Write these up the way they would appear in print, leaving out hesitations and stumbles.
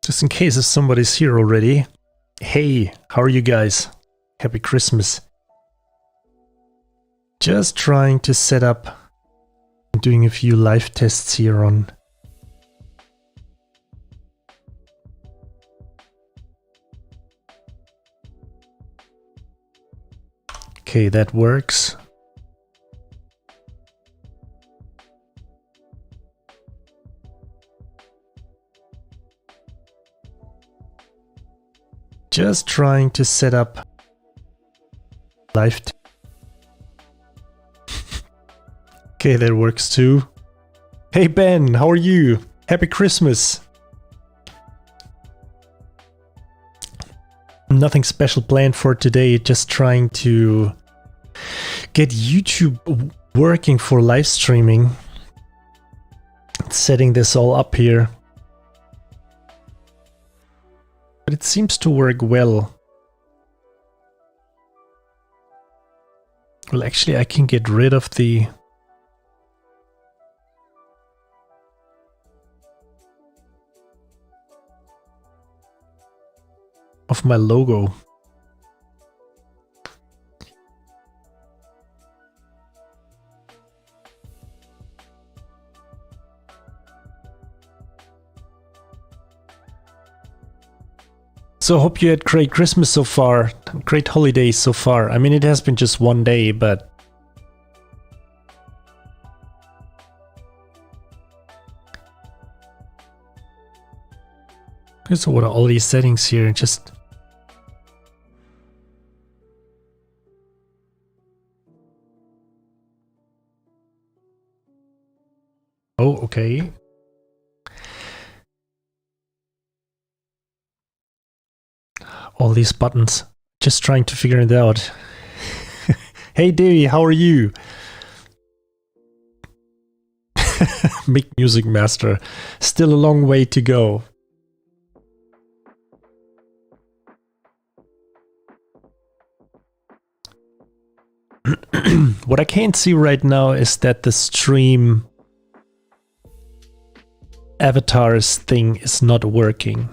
Just in case if somebody's here already. Hey, how are you guys? Happy Christmas. Just trying to set up. I'm doing a few live tests here on. Okay, that works. Just trying to set up live. Okay, that works too. Hey Ben, how are you? Happy Christmas. Nothing special planned for today, just trying to get YouTube working for live streaming. Setting this all up here. But it seems to work well. Well, actually, I can get rid of the... of my logo. So hope you had great Christmas so far, great holidays so far. I mean, it has been just one day, but so what are all these settings here? Just oh, okay. All these buttons. Just trying to figure it out. Hey Davey, how are you? Make Music Master. Still a long way to go. What I can't see right now is that the stream avatars thing is not working.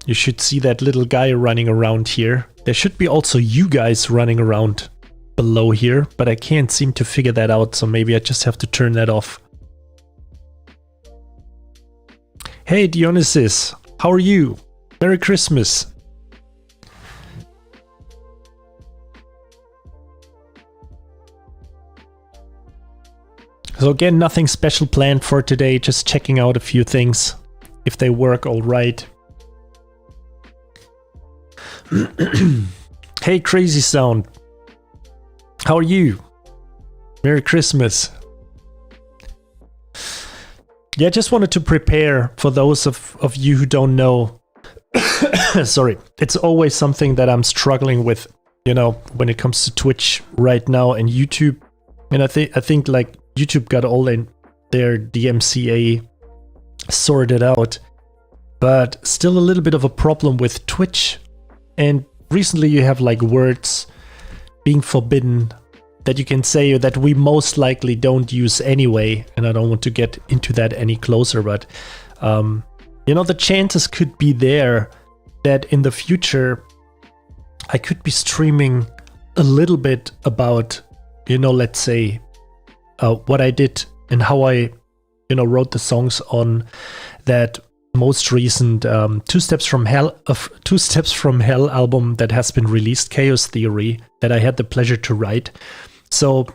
You should see that little guy running around here. There should be also you guys running around below here, but I can't seem to figure that out, so maybe I just have to turn that off. Hey Dionysus, how are you? Merry Christmas. So again, nothing special planned for today, just checking out a few things, if they work all right. Hey Crazy Sound, how are you? Merry Christmas. Yeah, just wanted to prepare for those of you who don't know. Sorry, it's always something that I'm struggling with, you know, when it comes to Twitch right now and YouTube. And I think like YouTube got all in their DMCA sorted out, but still a little bit of a problem with Twitch. And recently you have like words being forbidden that you can say that we most likely don't use anyway. And I don't want to get into that any closer, but you know, the chances could be there that in the future I could be streaming a little bit about, you know, let's say what I did and how I, you know, wrote the songs on that most recent Two Steps from Hell album that has been released, Chaos Theory, that I had the pleasure to write. So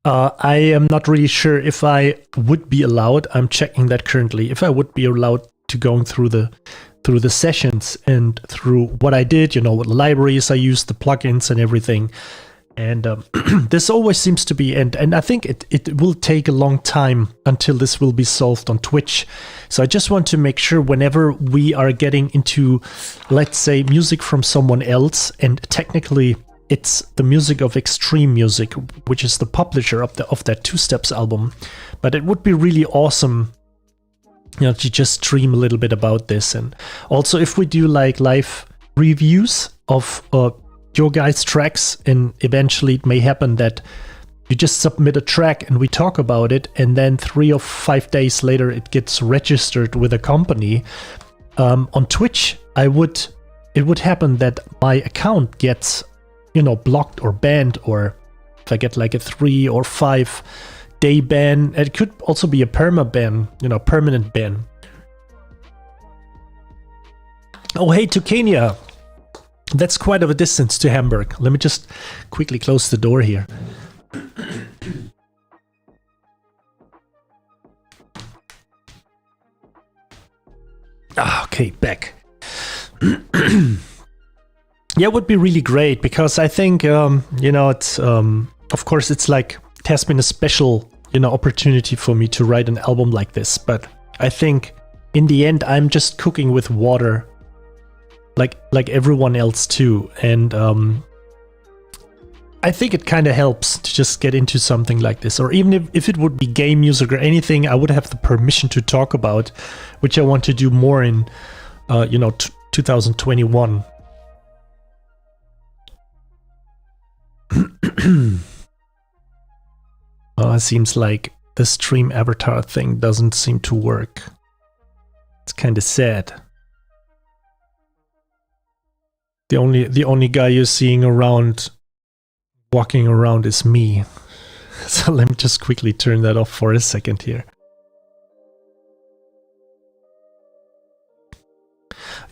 I am not really sure if I would be allowed. I'm checking that currently. If I would be allowed to go through the sessions and through what I did, you know, what libraries I used, the plugins and everything. And this always seems to be, and I think it will take a long time until this will be solved on Twitch. So I just want to make sure whenever we are getting into, let's say, music from someone else, and technically it's the music of Extreme Music, which is the publisher of that Two Steps album. But it would be really awesome, you know, to just stream a little bit about this. And also if we do like live reviews of your guys' tracks, and eventually it may happen that You just submit a track and we talk about it, and then 3 or 5 days later it gets registered with a company. On Twitch, it would happen that my account gets, blocked or banned, or if I get like a 3 or 5 day ban. It could also be a perma ban, permanent ban. Oh, hey, to Kenya. That's quite of a distance to Hamburg. Let me just quickly close the door here. Okay, back. Yeah, it would be really great, because I think, it's, of course, it's like, it has been a special, opportunity for me to write an album like this. But I think in the end, I'm just cooking with water, like everyone else too. And I think it kind of helps to just get into something like this. Or even if it would be game music or anything, I would have the permission to talk about, which I want to do more in, 2021. Well, it seems like the stream avatar thing doesn't seem to work. It's kind of sad. The only guy you're seeing around, walking around, is me. So let me just quickly turn that off for a second here.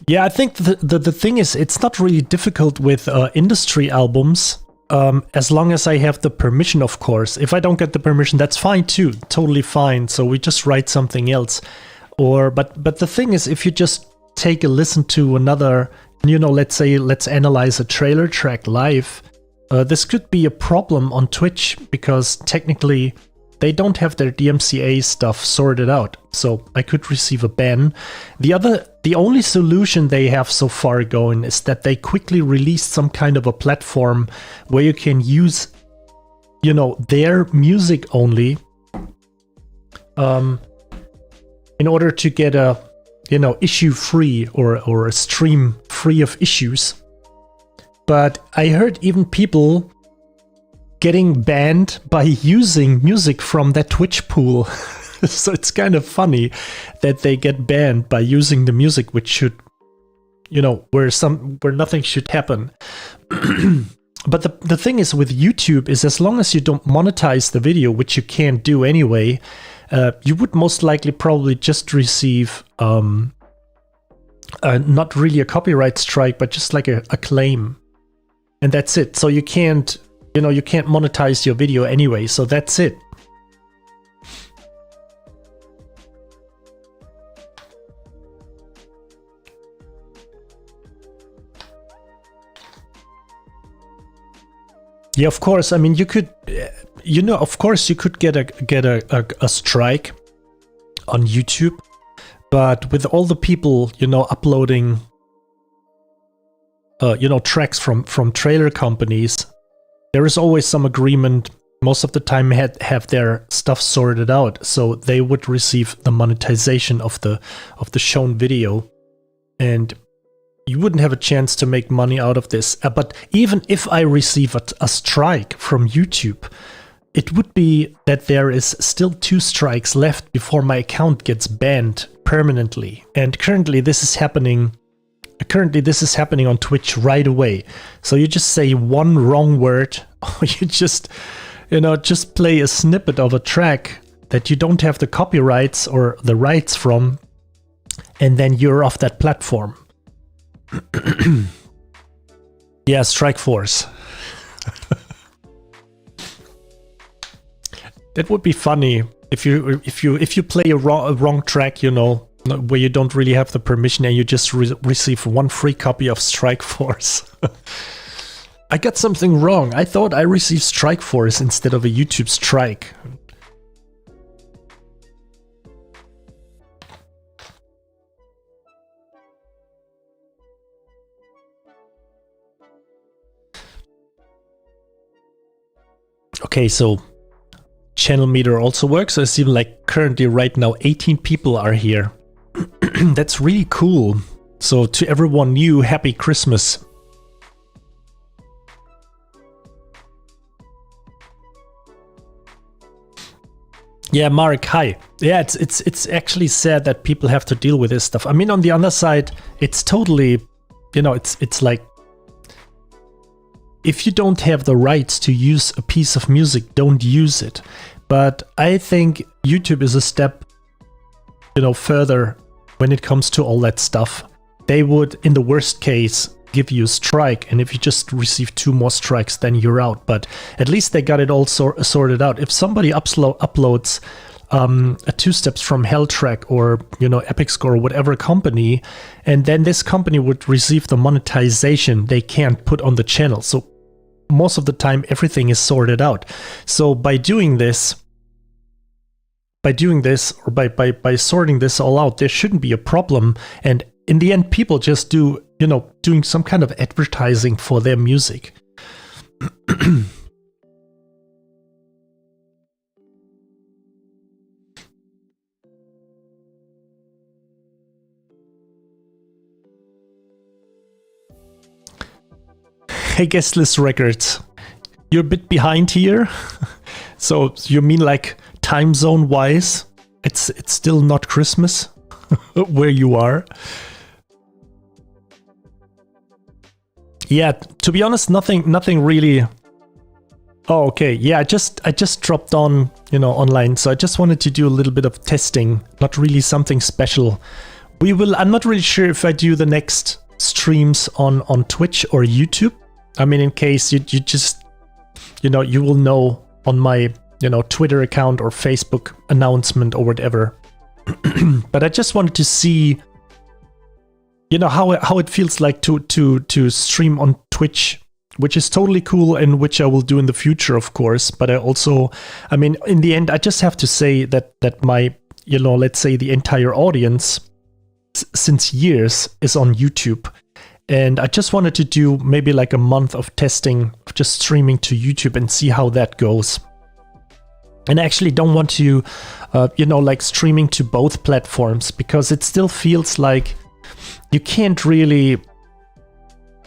Yeah, I think the thing is, it's not really difficult with industry albums, as long as I have the permission, of course. If I don't get the permission, that's fine too, totally fine. So we just write something else. But the thing is, if you just take a listen to another, let's analyze a trailer track live, this could be a problem on Twitch, because technically they don't have their DMCA stuff sorted out, so I could receive a ban. The only solution they have so far going is that they quickly released some kind of a platform where you can use, their music only, in order to get a, issue free or a stream free of issues. But I heard even people getting banned by using music from that Twitch pool. So it's kind of funny that they get banned by using the music, which should, where nothing should happen. But the thing is with YouTube is, as long as you don't monetize the video, which you can't do anyway, you would most likely probably just receive not really a copyright strike, but just like a claim. And that's it. So you can't monetize your video anyway, so that's it. Yeah, of course. I mean, you could, of course, you could get a strike on YouTube, but with all the people, uploading, tracks from trailer companies, there is always some agreement. Most of the time, have their stuff sorted out, so they would receive the monetization of the shown video, and you wouldn't have a chance to make money out of this. But even if I receive a strike from YouTube, it would be that there is still 2 strikes left before my account gets banned permanently. And currently this is happening on Twitch right away. So you just say one wrong word, or you just play a snippet of a track that you don't have the copyrights or the rights from, and then you're off that platform. Yeah, Strike Force. That would be funny if you play a wrong track, where you don't really have the permission, and you just receive one free copy of Strike Force. I got something wrong. I thought I received Strike Force instead of a YouTube strike. Okay, so channel meter also works. So it seems like currently right now 18 people are here. That's really cool. So to everyone new, happy Christmas. Yeah, Mark, hi. Yeah, it's actually sad that people have to deal with this stuff. I mean, on the other side, it's totally, it's like, if you don't have the rights to use a piece of music, don't use it. But I think YouTube is a step, further when it comes to all that stuff. They would, in the worst case, give you a strike, and if you just receive 2 more strikes, then you're out. But at least they got it all sorted out. If somebody uploads a 2 Steps from Hell track, or Epic Score or whatever company, and then this company would receive the monetization they can't put on the channel. So most of the time everything is sorted out. So by doing this, or by sorting this all out, there shouldn't be a problem. And in the end, people just doing some kind of advertising for their music. Hey, Guestless Records, you're a bit behind here. So you mean like time zone wise, it's still not Christmas where you are? Yeah, to be honest, nothing really. Oh, okay. Yeah, I just dropped on, online. So I just wanted to do a little bit of testing, not really something special. I'm not really sure if I do the next streams on Twitch or YouTube. I mean, in case you just, you will know on my, Twitter account or Facebook announcement or whatever. But I just wanted to see, how it feels like to stream on Twitch, which is totally cool, and which I will do in the future, of course. But I mean, in the end, I just have to say that my, let's say the entire audience since years is on YouTube. And I just wanted to do maybe like a month of testing, of just streaming to YouTube and see how that goes. And I actually don't want to, like streaming to both platforms, because it still feels like you can't really,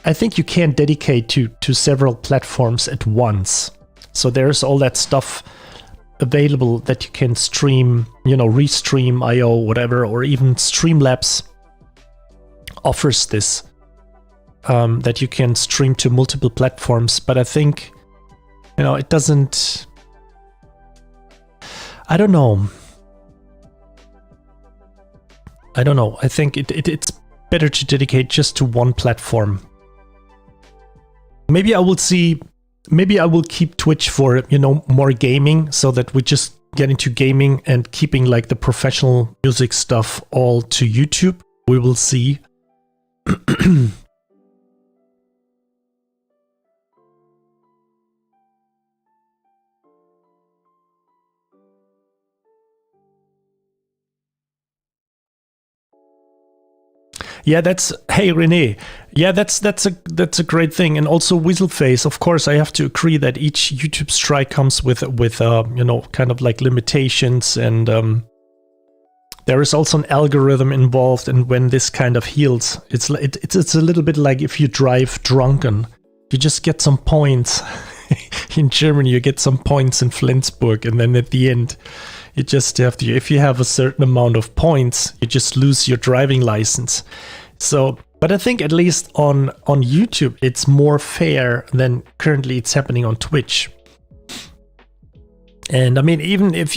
I think you can't dedicate to several platforms at once. So there's all that stuff available that you can stream, Restream, IO, whatever, or even Streamlabs offers this, that you can stream to multiple platforms. But I think, it doesn't, I don't know. I think it's better to dedicate just to one platform. Maybe I will keep Twitch for, more gaming, so that we just get into gaming and keeping like the professional music stuff all to YouTube. We will see. Yeah, hey Renee. Yeah, that's a great thing. And also Weaselface, of course, I have to agree that each YouTube strike comes with kind of like limitations, and there is also an algorithm involved. And when this kind of heals, it's a little bit like if you drive drunken, you just get some points. In Germany, you get some points in Flensburg, and then at the end, you just have to, if you have a certain amount of points, you just lose your driving license. So, but I think at least on YouTube, it's more fair than currently it's happening on Twitch. And I mean, even if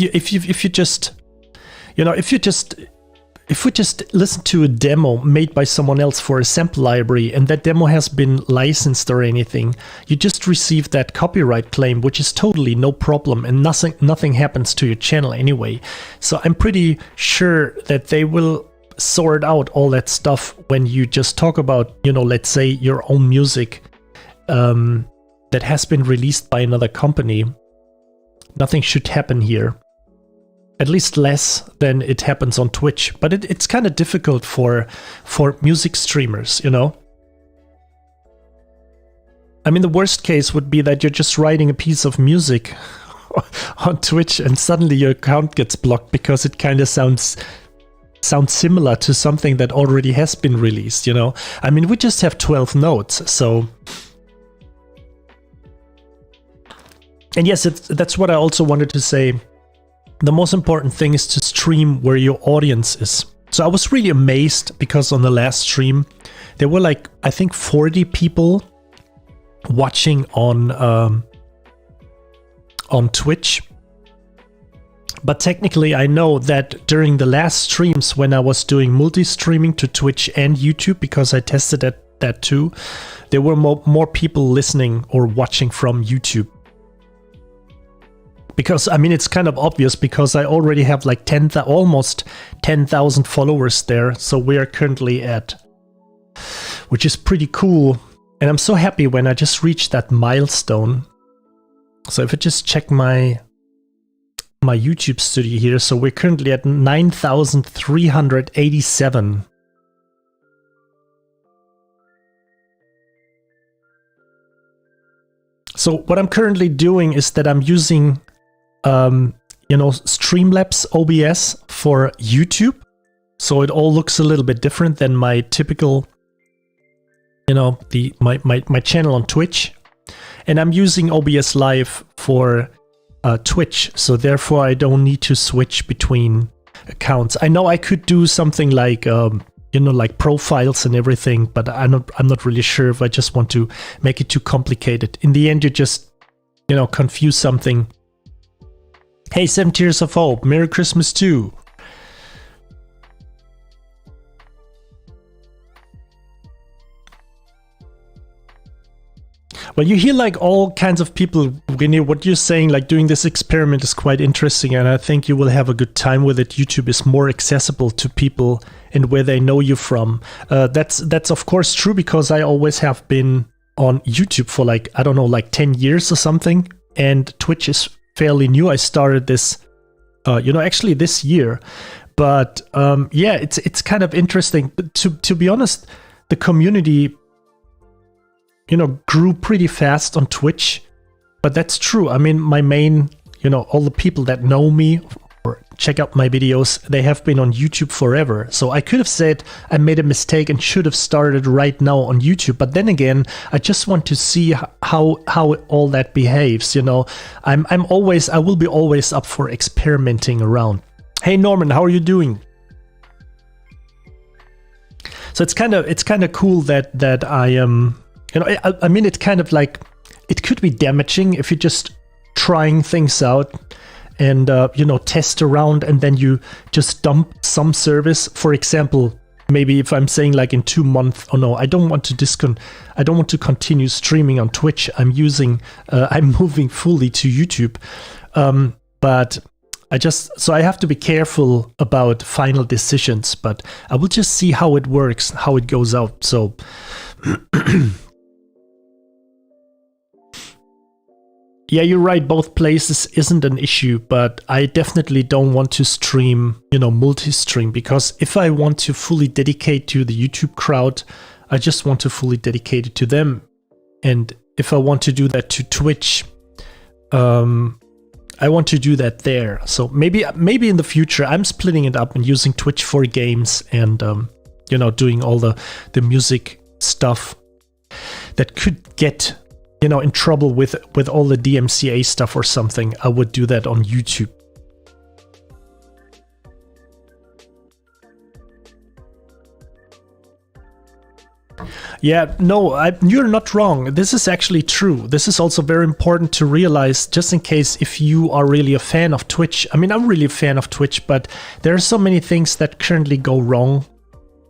we just listen to a demo made by someone else for a sample library, and that demo has been licensed or anything, you just receive that copyright claim, which is totally no problem, and nothing happens to your channel anyway. So I'm pretty sure that they will sort out all that stuff when you just talk about, let's say your own music that has been released by another company. Nothing should happen here. At least less than it happens on Twitch. But it's kind of difficult for music streamers, I mean, the worst case would be that you're just writing a piece of music on Twitch and suddenly your account gets blocked because it kind of sounds similar to something that already has been released, I mean, we just have 12 notes, so... And yes, that's what I also wanted to say. the most important thing is to stream where your audience is. So I was really amazed because on the last stream, there were like, I think 40 people watching on Twitch. But technically, I know that during the last streams when I was doing multi-streaming to Twitch and YouTube, because I tested that too, there were more people listening or watching from YouTube. Because, I mean, it's kind of obvious because I already have like almost 10,000 followers there. So we are currently at, which is pretty cool. And I'm so happy when I just reached that milestone. So if I just check my YouTube studio here, so we're currently at 9,387. So what I'm currently doing is that I'm using Streamlabs OBS for YouTube. So it all looks a little bit different than my typical, my channel on Twitch. And I'm using OBS Live for Twitch. So therefore I don't need to switch between accounts. I know I could do something like, like profiles and everything, but I'm not really sure if I just want to make it too complicated. In the end, you just, confuse something. Hey, 7 Tears of Hope, Merry Christmas too. Well, you hear like all kinds of people, what you're saying, like doing this experiment is quite interesting, and I think you will have a good time with it. YouTube is more accessible to people and where they know you from. That's of course true, because I always have been on YouTube for like, I don't know, like 10 years or something, and Twitch is fairly new. I started this, actually this year, but yeah, it's kind of interesting. But to be honest, the community, grew pretty fast on Twitch, but that's true. I mean, my main, all the people that know me or check out my videos, they have been on YouTube forever. So I could have said I made a mistake and should have started right now on YouTube. But then again, I just want to see how all that behaves. I will be always up for experimenting around. Hey Norman, how are you doing? So it's kind of cool that I am. I mean, it's kind of like, it could be damaging if you're just trying things out and, test around and then you just dump some service. For example, maybe if I'm saying like in 2 months, oh no, I don't want to continue streaming on Twitch. I'm moving fully to YouTube. But so I have to be careful about final decisions, but I will just see how it works, how it goes out. So yeah, you're right. Both places isn't an issue, but I definitely don't want to stream, multi-stream, because if I want to fully dedicate to the YouTube crowd, I just want to fully dedicate it to them. And if I want to do that to Twitch, I want to do that there. So maybe in the future, I'm splitting it up and using Twitch for games and, doing all the music stuff that could get in trouble with all the DMCA stuff or something. I would do that on YouTube. Yeah, no, you're not wrong. This is actually true. This is also very important to realize, just in case if you are really a fan of Twitch. I mean, I'm really a fan of Twitch, but there are so many things that currently go wrong.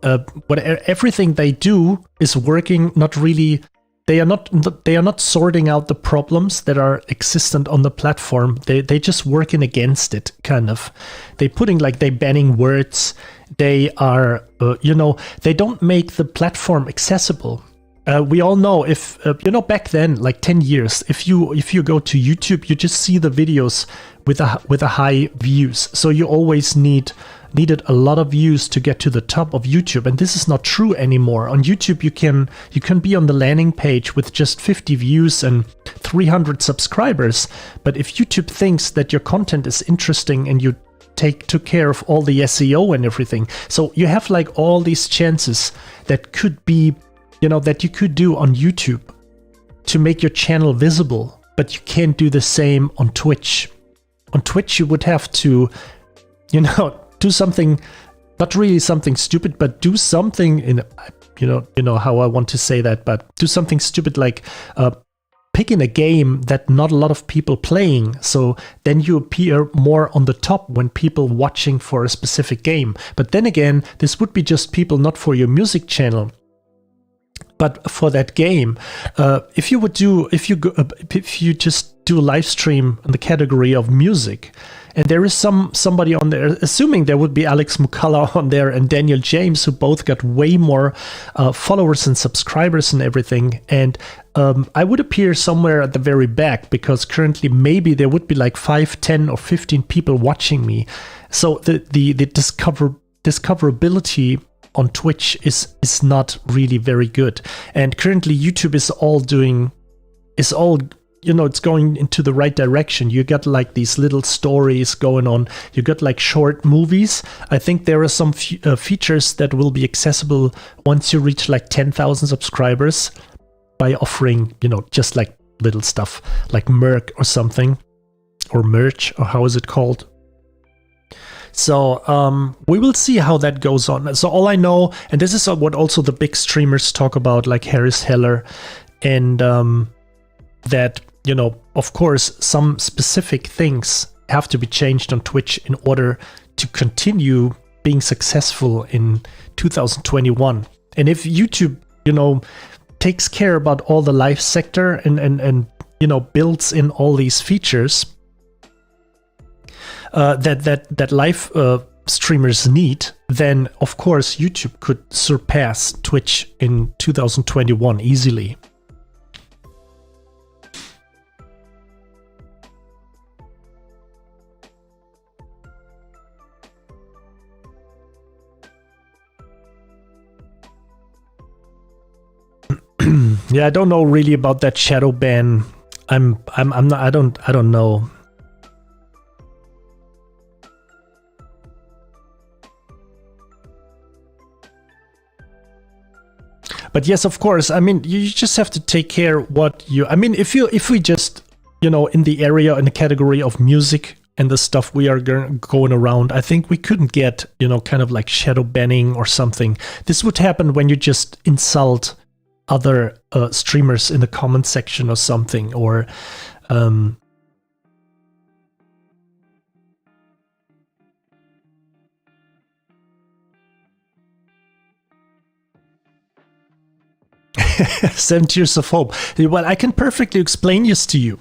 Everything they do is working, not really. They are not sorting out the problems that are existent on the platform. They just working against it, kind of. They banning words. They are, they don't make the platform accessible. We all know if, back then, like 10 years, if you go to YouTube, you just see the videos with a high views. So you always needed a lot of views to get to the top of YouTube, and this is not true anymore. On YouTube, you can be on the landing page with just 50 views and 300 subscribers. But if YouTube thinks that your content is interesting and you took care of all the SEO and everything, so you have like all these chances that could be, that you could do on YouTube to make your channel visible, but you can't do the same on Twitch. on Twitch you would have to, do something, not really something stupid, but do something in, you know how I want to say that, but do something stupid like picking a game that not a lot of people playing, so then you appear more on the top when people watching for a specific game. But then again, this would be just people not for your music channel, but for that game. If you just do a live stream in the category of music, and there is somebody on there, assuming there would be Alex Mukala on there and Daniel James, who both got way more followers and subscribers and everything. And I would appear somewhere at the very back, because currently maybe there would be like 5, 10 or 15 people watching me. So the discoverability on Twitch is not really very good. And currently YouTube is it's going into the right direction. You got like these little stories going on. You got like short movies. I think there are some features that will be accessible once you reach like 10,000 subscribers, by offering, just like little stuff like merch or something, or merch, or how is it called? So we will see how that goes on. So all I know, and this is what also the big streamers talk about, like Harris Heller, and that, of course, some specific things have to be changed on Twitch in order to continue being successful in 2021. And if YouTube, takes care about all the live sector and builds in all these features that live streamers need, then of course YouTube could surpass Twitch in 2021 easily. Yeah, I don't know really about that shadow ban. I'm not, I don't know. But yes, of course, I mean, you just have to take care what you, I mean, if we just, in the area, in the category of music and the stuff we are going around, I think we couldn't get, kind of like shadow banning or something. This would happen when you just insult other streamers in the comment section or something, or Seven Tears of Hope. Well, I can perfectly explain this to you.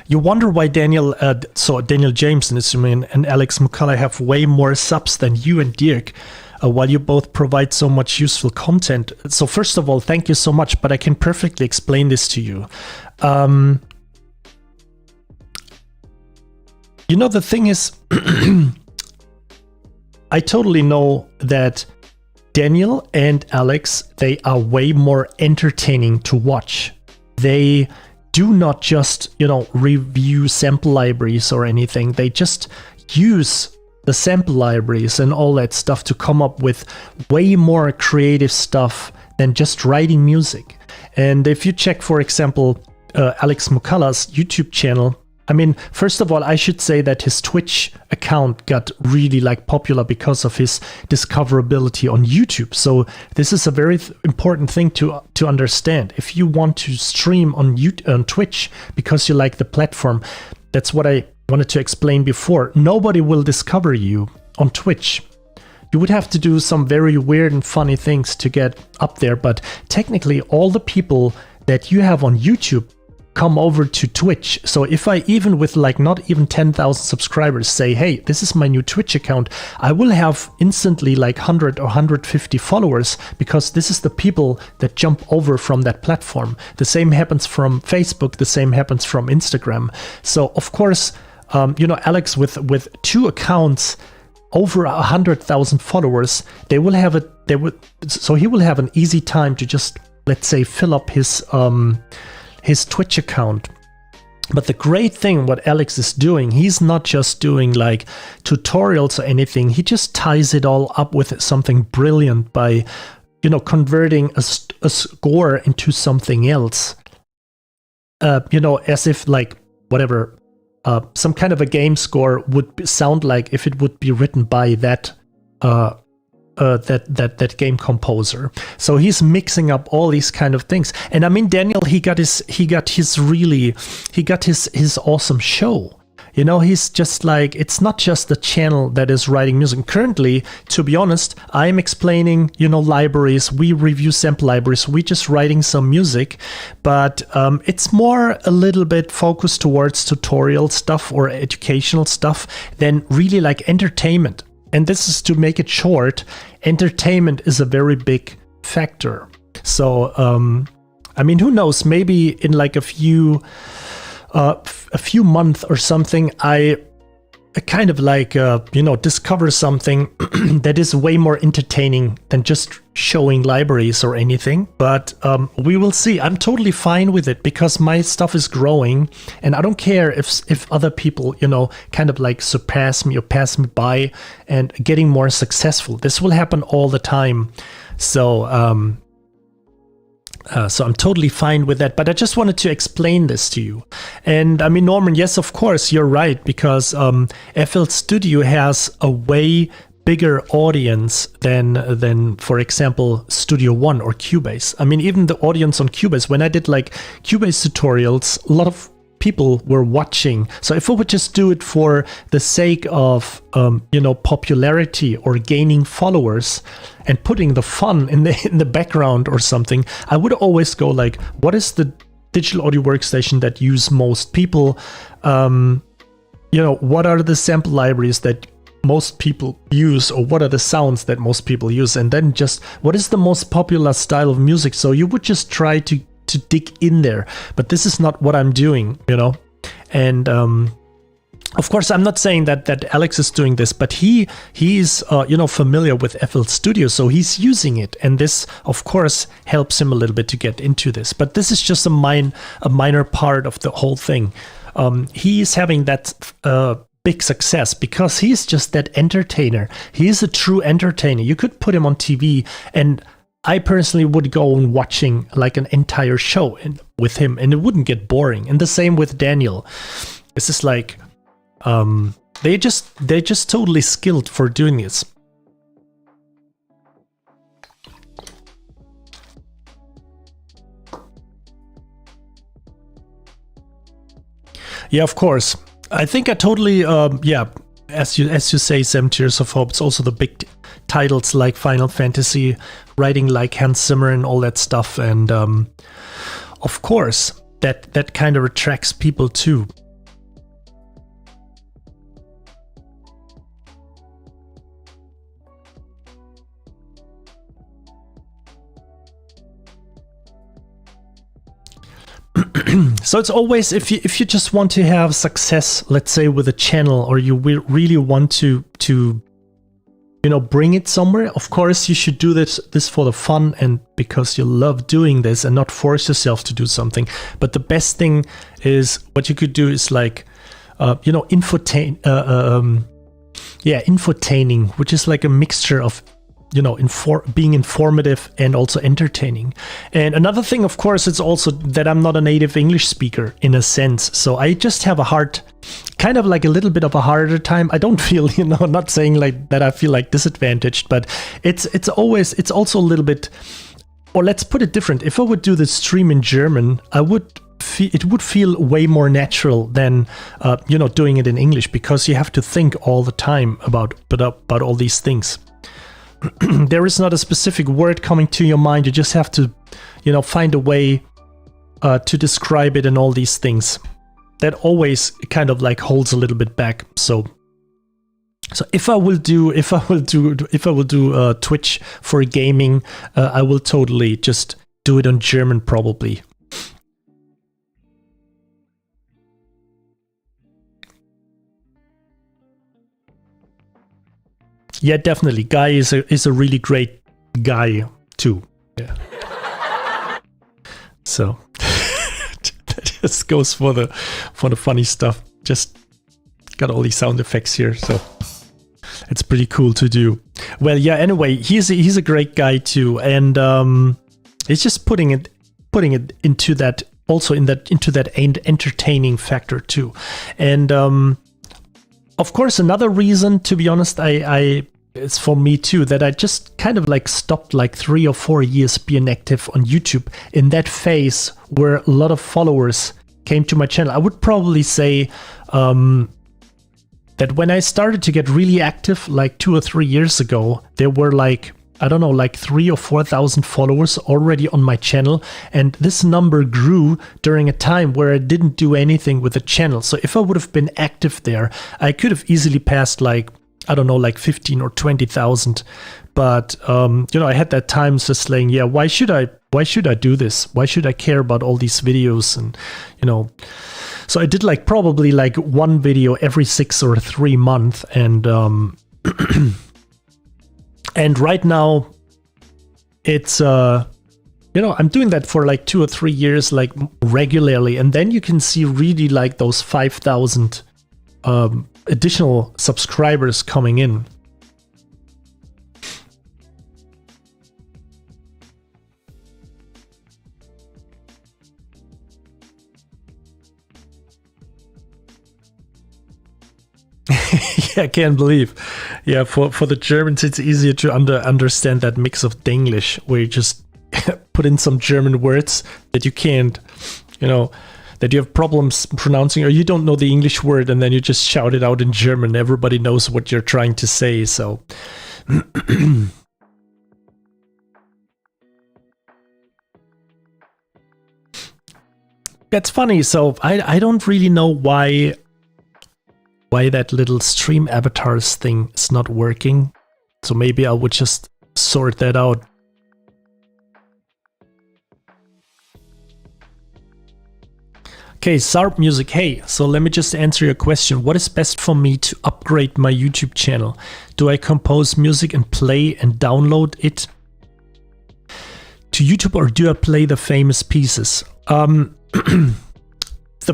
You wonder why Daniel James and Alex Mukala have way more subs than you and Dirk, while you both provide so much useful content. So first of all, thank you so much, but I can perfectly explain this to you. The thing is, I totally know that Daniel and Alex, they are way more entertaining to watch. They do not just, review sample libraries or anything. They just use the sample libraries and all that stuff to come up with way more creative stuff than just writing music. And if you check, for example, Alex Mukala's YouTube channel, I mean, first of all, I should say that his Twitch account got really popular because of his discoverability on YouTube. So this is a very important thing to understand. If you want to stream on Twitch because you like the platform, that's what I wanted to explain before. Nobody will discover you on Twitch. You would have to do some very weird and funny things to get up there, but technically all the people that you have on YouTube come over to Twitch. So if I, even with not even 10,000 subscribers, say, hey, this is my new Twitch account, I will have instantly 100 or 150 followers, because this is the people that jump over from that platform. The same happens from Facebook, the same happens from Instagram. So of course, Alex with 2 accounts, over 100,000 followers, he will have an easy time to just, let's say, fill up his Twitch account. But the great thing what Alex is doing, he's not just doing tutorials or anything. He just ties it all up with something brilliant by, converting a score into something else. As if whatever, some kind of a game score would sound like if it would be written by that that game composer. So he's mixing up all these kind of things. And I mean, Daniel, he got his awesome show. You know, he's just like, it's not just the channel that is writing music. Currently, to be honest, I'm explaining, you know, libraries. We review sample libraries. We just writing some music, but it's more a little bit focused towards tutorial stuff or educational stuff than really like entertainment. And this is, to make it short, entertainment is a very big factor. So, I mean, who knows? Maybe in like a few months or something, I kind of like, you know, discover something that is way more entertaining than just showing libraries or anything. But we will see. I'm totally fine with it because my stuff is growing, and I don't care if other people, you know, kind of like surpass me or pass me by and getting more successful. This will happen all the time. So, so I'm totally fine with that, but I just wanted to explain this to you. And I mean, Norman, yes, of course, you're right, because FL Studio has a way bigger audience than for example, Studio One or Cubase. I mean, even the audience on Cubase, when I did like Cubase tutorials, a lot of people were watching. So if I would just do it for the sake of you know, popularity or gaining followers and putting the fun in the background or something, I would always go like, what is the digital audio workstation that use most people? You know, what are the sample libraries that most people use, or what are the sounds that most people use? And then just, what is the most popular style of music? So you would just try to dig in there, but this is not what I'm doing, you know. And of course, I'm not saying that Alex is doing this, but he's you know, familiar with FL Studio, so he's using it, and this of course helps him a little bit to get into this. But this is just a minor part of the whole thing. He's having that big success because he's just that entertainer. He's a true entertainer. You could put him on TV, and I personally would go on watching like an entire show with him, and it wouldn't get boring. And the same with Daniel. This is like, they're just totally skilled for doing this. Yeah, of course. I think I totally, yeah, as you say, Sam, Tears of Hope. It's also the big titles like Final Fantasy, writing like Hans Zimmer and all that stuff, and of course that kind of attracts people too. So it's always, if you just want to have success, let's say with a channel, or you really want to you know, bring it somewhere, of course you should do this for the fun and because you love doing this, and not force yourself to do something. But the best thing is, what you could do is like, you know, infotaining, which is like a mixture of, you know, being informative and also entertaining. And another thing, of course, it's also that I'm not a native English speaker in a sense. So I just have kind of like a little bit of a harder time. I don't feel, you know, not saying like that I feel like disadvantaged, but it's also a little bit, or let's put it different. If I would do the stream in German, it would feel way more natural than, you know, doing it in English, because you have to think all the time about all these things. There is not a specific word coming to your mind. You just have to, you know, find a way to describe it and all these things. That always kind of like holds a little bit back. So if I will do Twitch for gaming, I will totally just do it on German probably. Yeah, definitely. Guy is a really great guy too. Yeah. So that just goes for the funny stuff. Just got all these sound effects here, so it's pretty cool to do. Well, yeah. Anyway, he's a great guy too, and he's just putting it into that also into that entertaining factor too. And of course, another reason, to be honest, I it's for me too, that I just kind of like stopped like 3 or 4 years being active on YouTube in that phase where a lot of followers came to my channel. I would probably say that when I started to get really active like 2 or 3 years ago, there were like, I don't know, like 3,000 or 4,000 followers already on my channel. And this number grew during a time where I didn't do anything with the channel. So if I would have been active there, I could have easily passed like, I don't know, like 15 or 20,000. But, I had that time just saying, yeah, why should I do this? Why should I care about all these videos? And, so I did like probably like one video every 6 or 3 months. And, and right now it's, I'm doing that for like 2 or 3 years, like regularly. And then you can see really like those 5,000, additional subscribers coming in. Yeah, I can't believe. Yeah, for the Germans, it's easier to understand that mix of Denglish, where you just put in some German words that you can't, that you have problems pronouncing, or you don't know the English word, and then you just shout it out in German. Everybody knows what you're trying to say, so. That's funny. So I don't really know why that little stream avatars thing is not working. So maybe I would just sort that out. Okay, Sarp Music. Hey, so let me just answer your question. What is best for me to upgrade my YouTube channel? Do I compose music and play and download it to YouTube, or do I play the famous pieces? The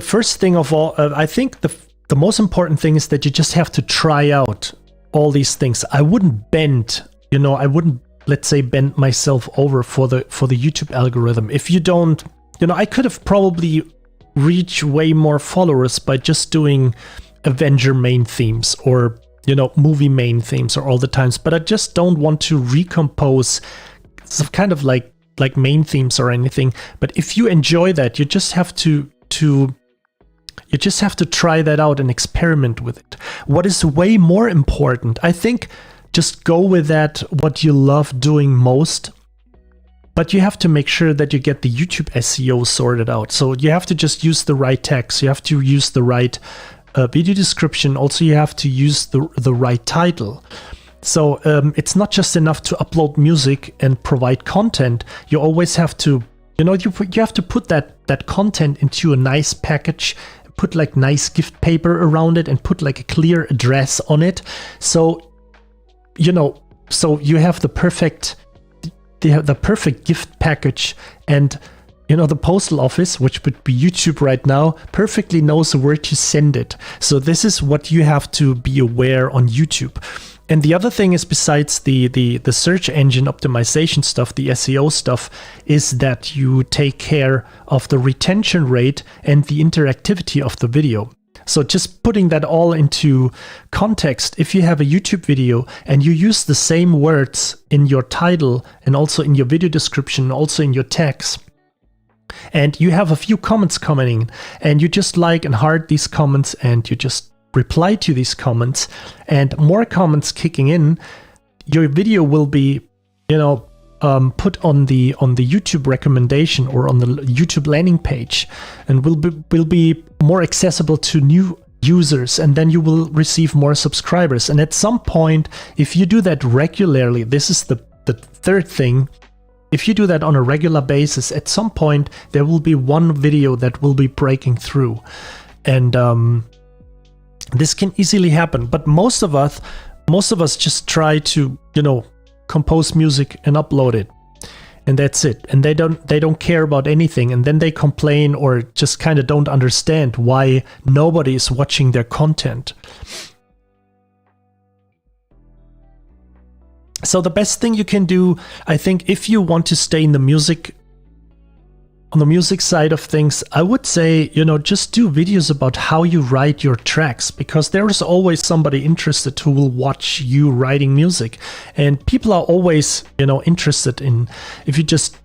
first thing of all, I think the most important thing is that you just have to try out all these things. I wouldn't bend, let's say, bend myself over for the YouTube algorithm. If you don't, I could have probably reach way more followers by just doing Avenger main themes or movie main themes or all the times, but I just don't want to recompose some kind of like main themes or anything. But if you enjoy that, you just have to try that out and experiment with it. What is way more important, I think, just go with that what you love doing most. But you have to make sure that you get the YouTube SEO sorted out. So you have to just use the right text. You have to use the right video description. Also, you have to use the right title. So it's not just enough to upload music and provide content. You always have to, you have to put that content into a nice package, put like nice gift paper around it, and put like a clear address on it. So, so you have the perfect gift package, and the postal office, which would be YouTube right now, perfectly knows where to send it. So this is what you have to be aware on YouTube. And the other thing is, besides the search engine optimization stuff, the SEO stuff, is that you take care of the retention rate and the interactivity of the video. So just putting that all into context, if you have a YouTube video and you use the same words in your title and also in your video description, also in your text, and you have a few comments coming in, and you just like and heart these comments, and you just reply to these comments, and more comments kicking in, your video will be, put on the YouTube recommendation or on the YouTube landing page, and will be more accessible to new users, and then you will receive more subscribers. And at some point, if you do that regularly, this is the third thing. If you do that on a regular basis, at some point there will be one video that will be breaking through, and this can easily happen. But most of us just try to compose music and upload it, and that's it. And they don't care about anything, and then they complain or just kind of don't understand why nobody is watching their content. So the best thing you can do, I think, if you want to stay in the music on the music side of things, I would say, just do videos about how you write your tracks, because there is always somebody interested who will watch you writing music. And people are always, interested in, if you just,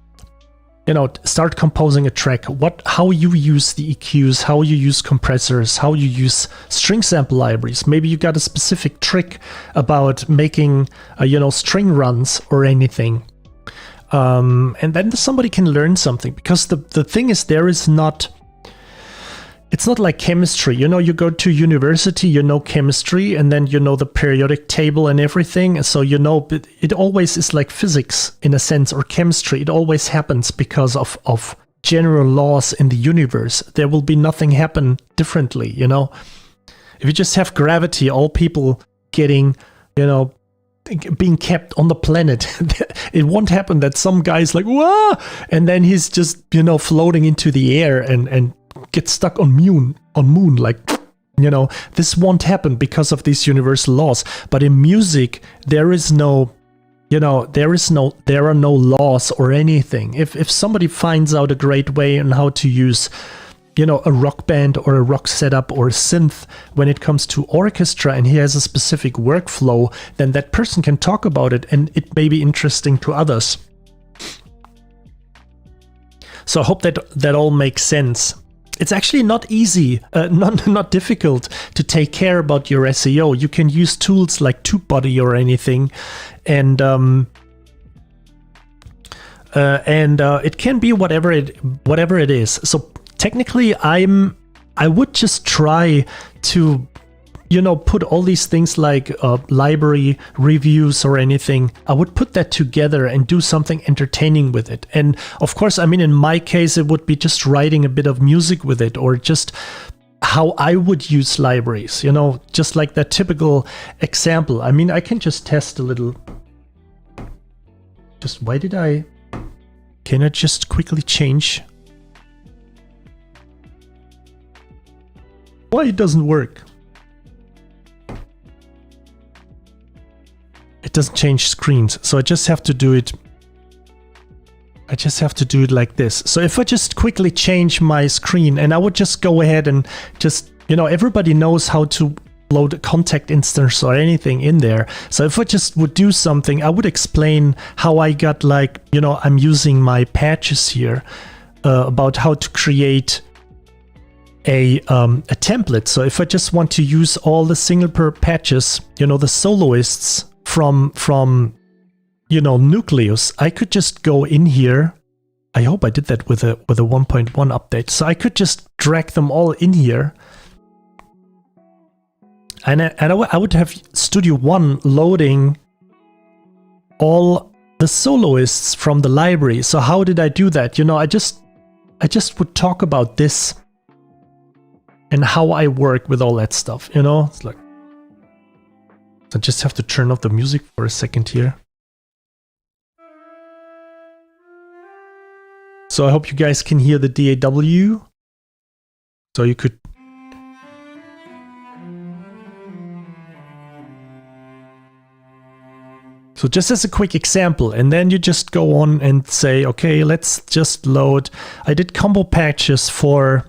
start composing a track, how you use the EQs, how you use compressors, how you use string sample libraries. Maybe you got a specific trick about making, string runs or anything. And then somebody can learn something, because the thing is, it's not like chemistry. You go to university, chemistry, and then the periodic table and everything. And so it always is like physics in a sense, or chemistry. It always happens because of general laws in the universe. There will be nothing happen differently, If you just have gravity, all people getting, being kept on the planet, it won't happen that some guy's like, whoa, and then he's just, floating into the air and get stuck on moon, like, this won't happen because of these universal laws. But in music, there are no laws or anything. If somebody finds out a great way on how to use, a rock band or a rock setup or a synth when it comes to orchestra, and he has a specific workflow, then that person can talk about it, and it may be interesting to others. So I hope that all makes sense. It's actually not easy, not difficult to take care about your SEO. You can use tools like TubeBuddy or anything, and it can be whatever it is. So technically, I would just try to, put all these things like library reviews or anything. I would put that together and do something entertaining with it. And of course, in my case, it would be just writing a bit of music with it, or just how I would use libraries, just like that typical example. I can just test a little. Can I just quickly change? Why it doesn't work? It doesn't change screens, so I just have to do it. Like this. So if I just quickly change my screen, and I would just go ahead and just, everybody knows how to load a contact instance or anything in there. So if I just would do something, I would explain how I got, like, I'm using my patches here, about how to create a template. So if I just want to use all the single per patches, the soloists from Nucleus, I could just go in here. I hope I did that with a 1.1 update. So I could just drag them all in here, and I would have Studio One loading all the soloists from the library. So how did I do that? I just would talk about this and how I work with all that stuff, It's like, I just have to turn off the music for a second here. So I hope you guys can hear the DAW. So you could... So just as a quick example, and then you just go on and say, okay, let's just load. I did combo patches for...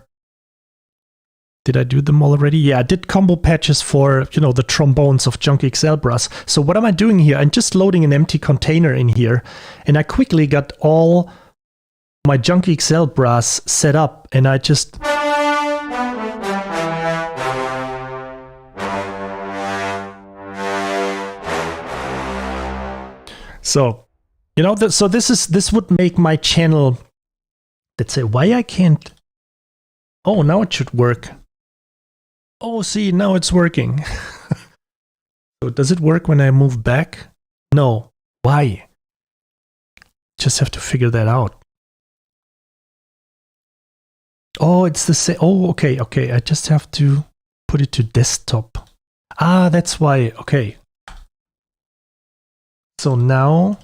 Did I do them already? Yeah, I did combo patches for, the trombones of Junkie XL Brass. So what am I doing here? I'm just loading an empty container in here, and I quickly got all my Junkie XL Brass set up, and I just... So, so this would make my channel... Let's say, why I can't... Oh, now it should work. Oh, see, now it's working. So does it work when I move back? No. Why? Just have to figure that out. Oh, it's the same. Oh, okay. I just have to put it to desktop. Ah, that's why. Okay. So now...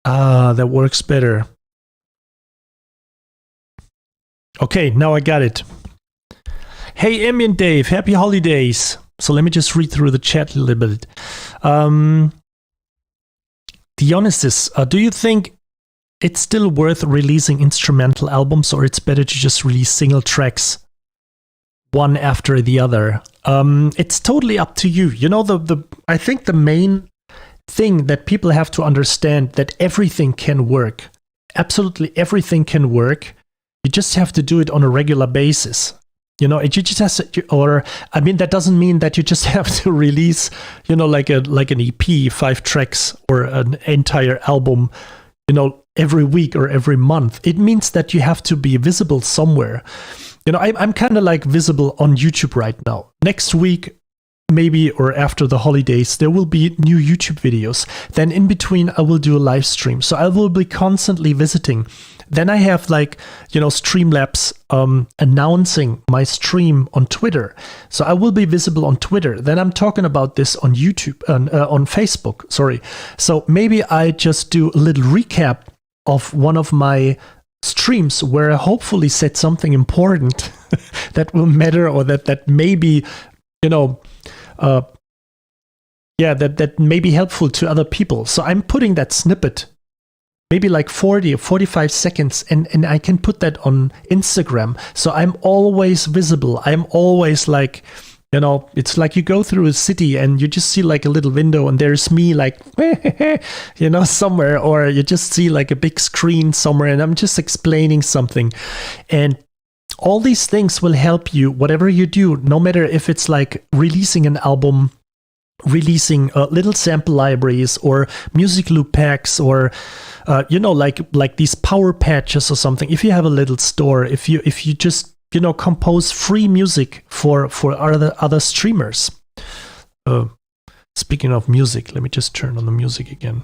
Ah, that works better. Okay, now I got it. Hey, Ambient Dave, happy holidays. So let me just read through the chat a little bit. Dionysus, do you think it's still worth releasing instrumental albums, or it's better to just release single tracks one after the other. It's totally up to you. You know, I think the main thing that people have to understand, that everything can work. Absolutely everything can work. You just have to do it on a regular basis. You know, you just has to, or I mean, that doesn't mean that you just have to release, you know, like an EP, 5 tracks, or an entire album, you know, every week or every month. It means that you have to be visible somewhere. You know, I'm kind of like visible on YouTube right now. Next week, maybe, or after the holidays, there will be new YouTube videos. Then in between, I will do a live stream. So I will be constantly visiting. Then I have, like, you know, Streamlabs announcing my stream on Twitter. So I will be visible on Twitter. Then I'm talking about this on YouTube, on Facebook, sorry. So maybe I just do a little recap of one of my streams where I hopefully said something important that will matter, or that maybe, you know, that may be helpful to other people. So I'm putting that snippet, maybe like 40 or 45 seconds, and I can put that on Instagram. So I'm always visible. I'm always, like, you know, it's like you go through a city and you just see like a little window and there's me, like, you know, somewhere, or you just see like a big screen somewhere and I'm just explaining something. And all these things will help you, whatever you do, no matter if it's like releasing an album, releasing little sample libraries, or music loop packs, or you know, like these power patches or something. If you have a little store, if you just, you know, compose free music for other streamers. Speaking of music, let me just turn on the music again.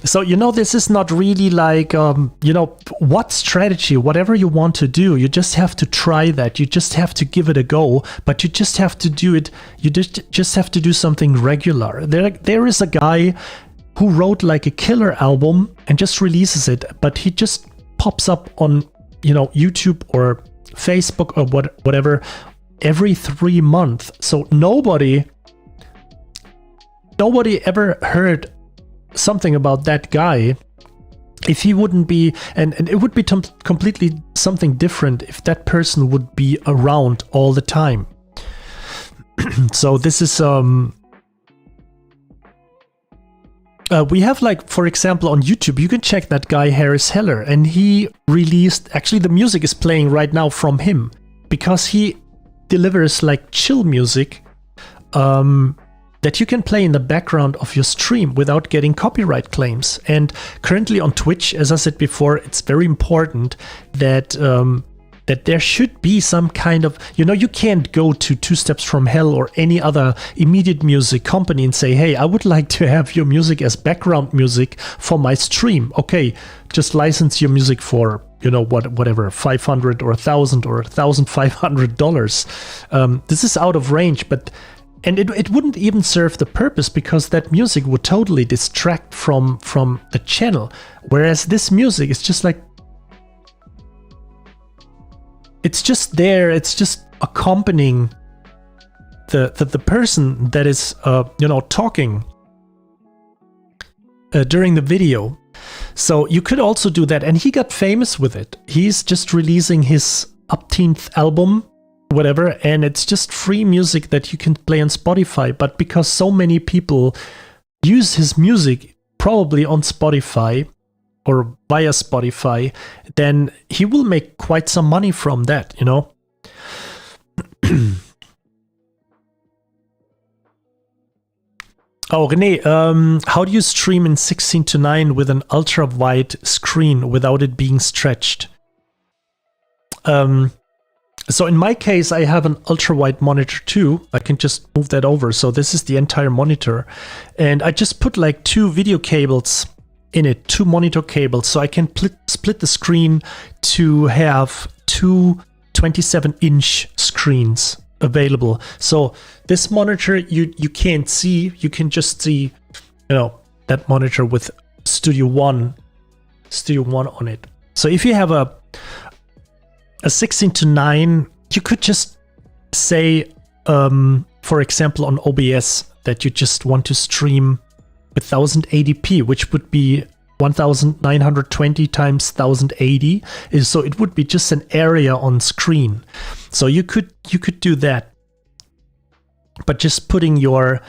So, you know, this is not really like, you know, what strategy, whatever you want to do, you just have to try that. You just have to give it a go, but you just have to do it. You just have to do something regular. There is a guy who wrote like a killer album and just releases it, but he just pops up on, you know, YouTube or Facebook or whatever every 3 months. So nobody ever heard something about that guy if he wouldn't be, and it would be completely something different if that person would be around all the time. So this is we have, like, for example, on YouTube, you can check that guy Harris Heller, and he released, actually the music is playing right now from him, because he delivers like chill music that you can play in the background of your stream without getting copyright claims. And currently on Twitch, as I said before, it's very important that that there should be some kind of, you know, you can't go to Two Steps from Hell or any other immediate music company and say, hey, I would like to have your music as background music for my stream. Okay, just license your music for, you know, whatever, $500 or $1,000 or $1,500. This is out of range, but it wouldn't even serve the purpose, because that music would totally distract from the channel. Whereas this music is just like, it's just there, it's just accompanying the person that is you know, talking during the video. So you could also do that, and he got famous with it. He's just releasing his upteenth album, whatever, and it's just free music that you can play on Spotify. But because so many people use his music probably on Spotify or via Spotify, then he will make quite some money from that, you know. Oh, René, how do you stream in 16:9 with an ultra-wide screen without it being stretched? So in my case, I have an ultra-wide monitor too. I can just move that over. So this is the entire monitor. And I just put like 2 video cables in it, 2 monitor cables. So I can split the screen to have 2 27-inch screens available. So this monitor you can't see. You can just see, you know, that monitor with Studio One on it. So if you have a 16:9, you could just say, for example, on OBS that you just want to stream with 1080p, which would be 1920 times 1080. So it would be just an area on screen. So you could do that. But just putting your,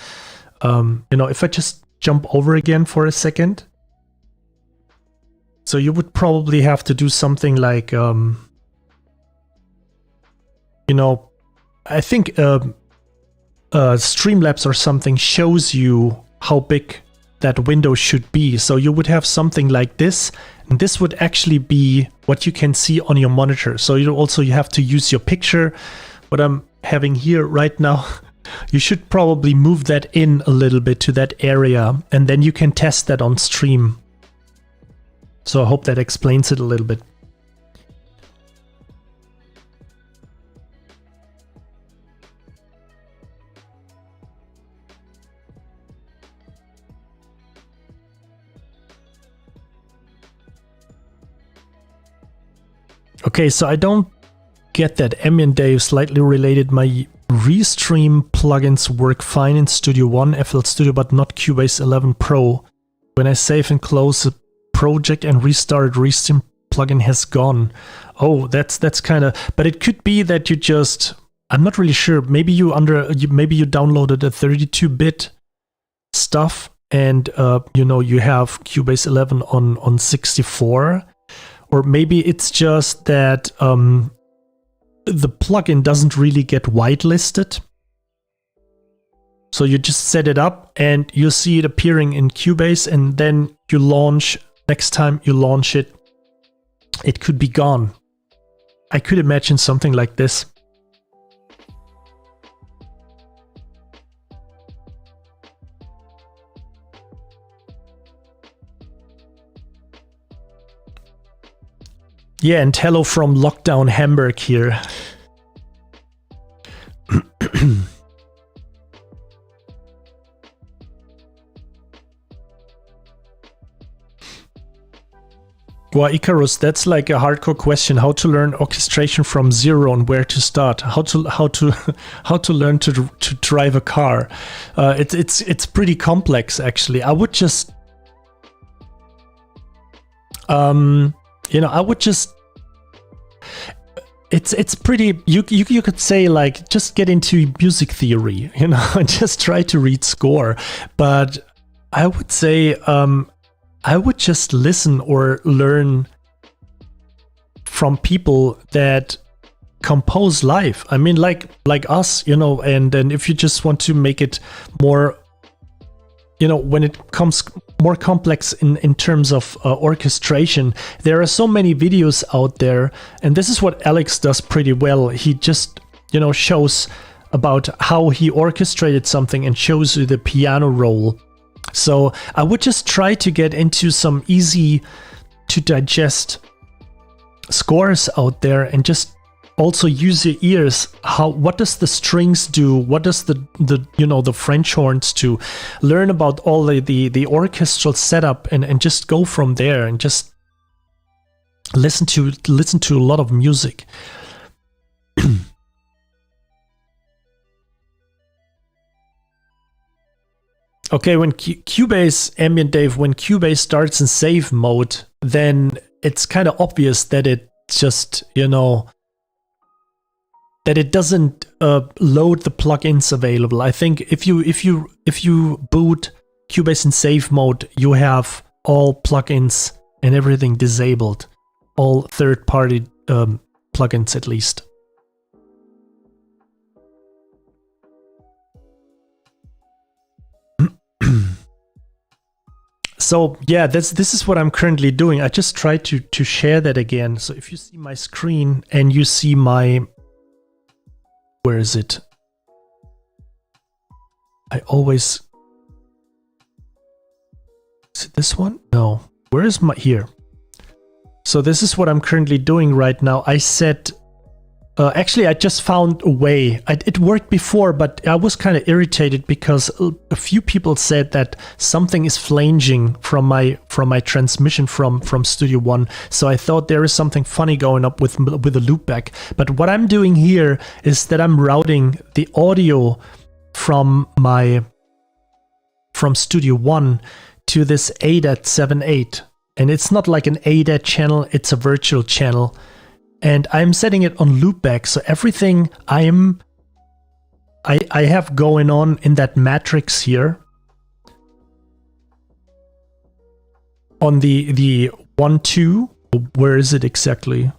if I just jump over again for a second. So you would probably have to do something like, I think Streamlabs or something shows you how big that window should be. So you would have something like this, and this would actually be what you can see on your monitor. So you have to use your picture, what I'm having here right now. You should probably move that in a little bit to that area, and then you can test that on stream. So I hope that explains it a little bit. Okay, so I don't get that. Ambient Dave slightly related. My Restream plugins work fine in Studio One, FL Studio, but not Cubase 11 Pro. When I save and close a project and restart, Restream plugin has gone. Oh, that's kind of. But it could be that you just. I'm not really sure. Maybe you downloaded a 32-bit stuff, and you have Cubase 11 on 64. Or maybe it's just that the plugin doesn't really get whitelisted. So you just set it up and you see it appearing in Cubase, and then you launch. Next time you launch it, it could be gone. I could imagine something like this. Yeah, and hello from Lockdown Hamburg here. Well, Icarus, that's like a hardcore question. How to learn orchestration from zero and where to start? How to learn to drive a car? It's pretty complex, actually. I would just I would just. It's pretty. You could say like just get into music theory, and just try to read score. But I would say I would just listen or learn from people that compose live. I mean, like us, and then if you just want to make it more, when it comes more complex in terms of orchestration, there are so many videos out there, and this is what Alex does pretty well. He just, shows about how he orchestrated something and shows you the piano roll. So I would just try to get into some easy to digest scores out there, and just also use your ears. What does the strings do? What does the French horns do? Learn about all the orchestral setup, and just go from there, and just listen to a lot of music. Okay, when Cubase, Ambient Dave, when Cubase starts in save mode, then it's kind of obvious that it just, that it doesn't load the plugins available. I think if you boot Cubase in save mode, you have all plugins and everything disabled, all third-party plugins at least. So yeah, this is what I'm currently doing. I just tried to share that again. So if you see my screen and you see my, where is it? I always, is it this one? No. Where is my, here? So this is what I'm currently doing right now. I set, actually I just found a way. It worked before, but I was kind of irritated because a few people said that something is flanging from my transmission from Studio One. So I thought there is something funny going up with the loopback. But what I'm doing here is that I'm routing the audio from from Studio One to this ADAT78. And it's not like an ADAT channel, it's a virtual channel. And I'm setting it on loopback, so everything I have going on in that matrix here on the 1-2, where is it exactly?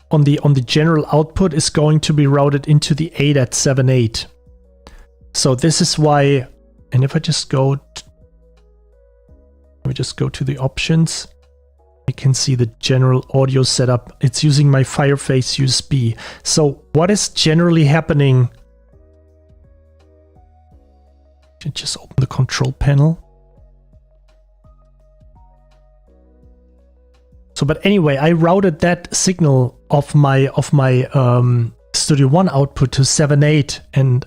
On the general output is going to be routed into the ADAT78. So this is why, and if I just go, let me just go to the options. You can see the general audio setup. It's using my Fireface USB. So what is generally happening? Just open the control panel. So, but anyway, I routed that signal of my Studio One output to 7.8 and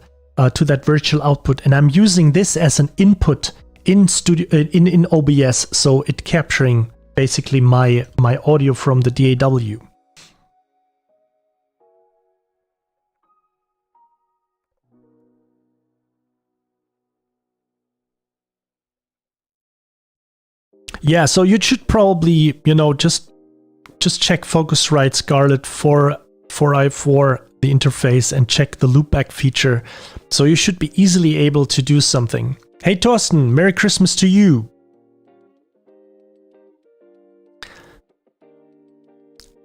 to that virtual output, and I'm using this as an input in in OBS, so it capturing basically my audio from the DAW. Yeah, so you should probably, just check Focusrite Scarlett 4i4, the interface, and check the loopback feature. So you should be easily able to do something. Hey Torsten, Merry Christmas to you.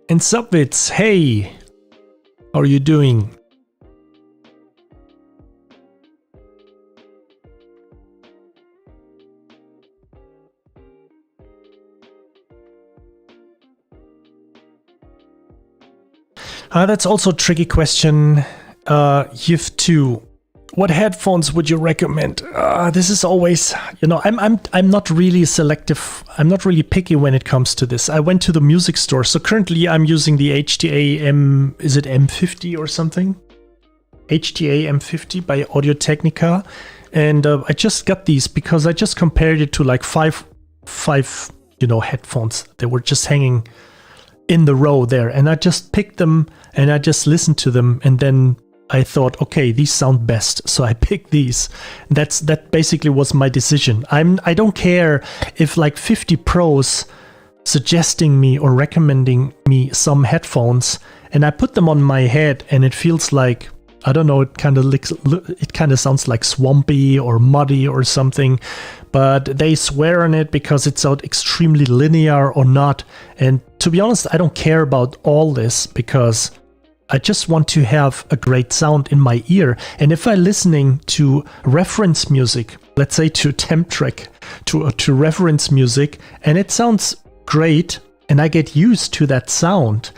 And Subwitz, hey, how are you doing? That's also a tricky question. Yiv 2. What headphones would you recommend? This is always, I'm not really selective. I'm not really picky when it comes to this. I went to the music store. So currently I'm using the HTA is it M50 or something? HTA M50 by Audio-Technica. And I just got these because I just compared it to like five headphones. They were just hanging in the row there. And I just picked them and I just listened to them, and then I thought, okay, these sound best, so I picked these. That basically was my decision. I don't care if like 50 pros suggesting me or recommending me some headphones, and I put them on my head, and it feels like, I don't know, it kind of sounds like swampy or muddy or something, but they swear on it because it's out extremely linear or not. And to be honest, I don't care about all this because I just want to have a great sound in my ear. And if I'm listening to reference music, let's say to temp track, to reference music, and it sounds great, and I get used to that sound,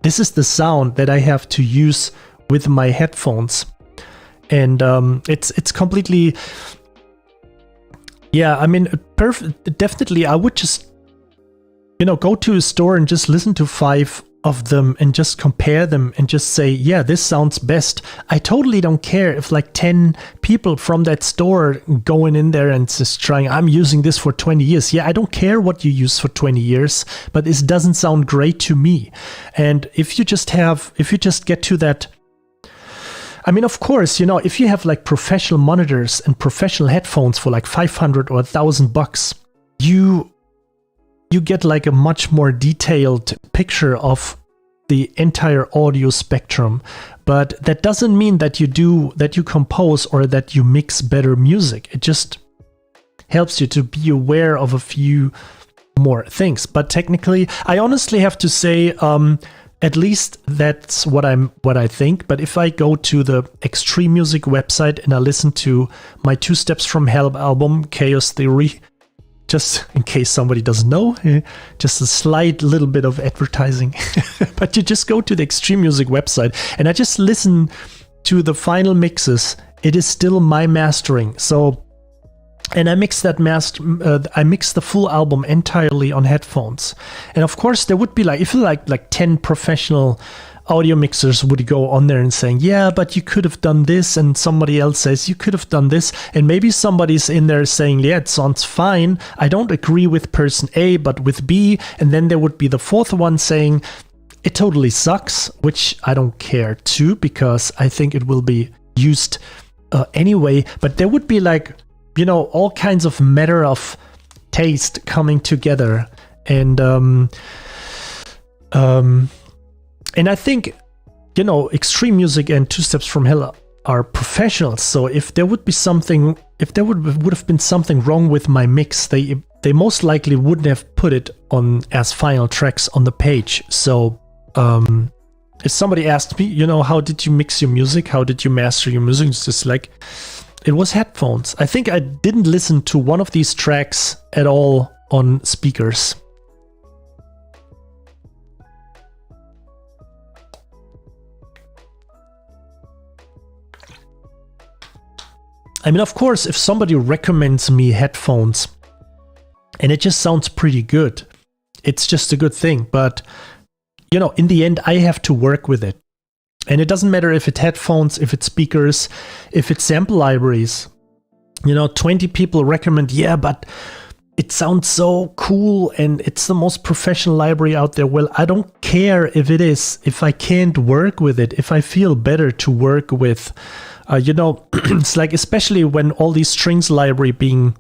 this is the sound that I have to use with my headphones. And it's completely, yeah, I mean, definitely I would just, go to a store and just listen to 5 of them and just compare them and just say, yeah, this sounds best. I totally don't care if like 10 people from that store going in there and just trying, I'm using this for 20 years. Yeah, I don't care what you use for 20 years, but this doesn't sound great to me. And if you just get to that, I mean, of course, if you have like professional monitors and professional headphones for like 500 or $1,000, you get like a much more detailed picture of the entire audio spectrum. But that doesn't mean that you compose or that you mix better music. It just helps you to be aware of a few more things. But technically, I honestly have to say, at least that's what I think. But if I go to the Extreme Music website and I listen to my Two Steps from Hell album, Chaos Theory, just in case somebody doesn't know, just a slight little bit of advertising. But you just go to the Extreme Music website and I just listen to the final mixes. It is still my mastering. So, and I mix that I mix the full album entirely on headphones. And of course there would be like, if you like 10 professional audio mixers would go on there and saying, yeah, but you could have done this, and somebody else says you could have done this, and maybe somebody's in there saying, yeah, it sounds fine, I don't agree with person A but with B, and then there would be the fourth one saying it totally sucks, which I don't care too, because I think it will be used anyway, but there would be like, you know, all kinds of matter of taste coming together. And I think, you know, Extreme Music and Two Steps from Hell are professionals. So if there would have been something wrong with my mix, they most likely wouldn't have put it on as final tracks on the page. So if somebody asked me, you know, how did you mix your music? How did you master your music? It's just like, it was headphones. I think I didn't listen to one of these tracks at all on speakers. I mean, of course, if somebody recommends me headphones and it just sounds pretty good, it's just a good thing. But, you know, in the end, I have to work with it. And it doesn't matter if it's headphones, if it's speakers, if it's sample libraries. You know, 20 people recommend, yeah, but it sounds so cool and it's the most professional library out there. Well, I don't care if it is, if I can't work with it, if I feel better to work with. You know, it's like, especially when all these strings library being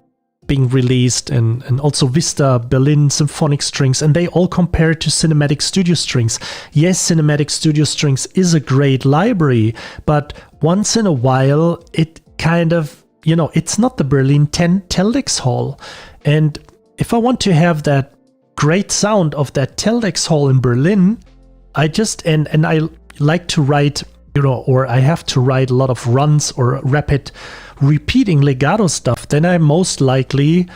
released, and also Vista, Berlin Symphonic Strings, and they all compare to Cinematic Studio Strings. Yes, Cinematic Studio Strings is a great library, but once in a while, it kind of, you know, it's not the Berlin 10 Teldex Hall. And if I want to have that great sound of that Teldex Hall in Berlin, I just, and I like to write, you know, or I have to write a lot of runs or rapid repeating legato stuff, then I most likely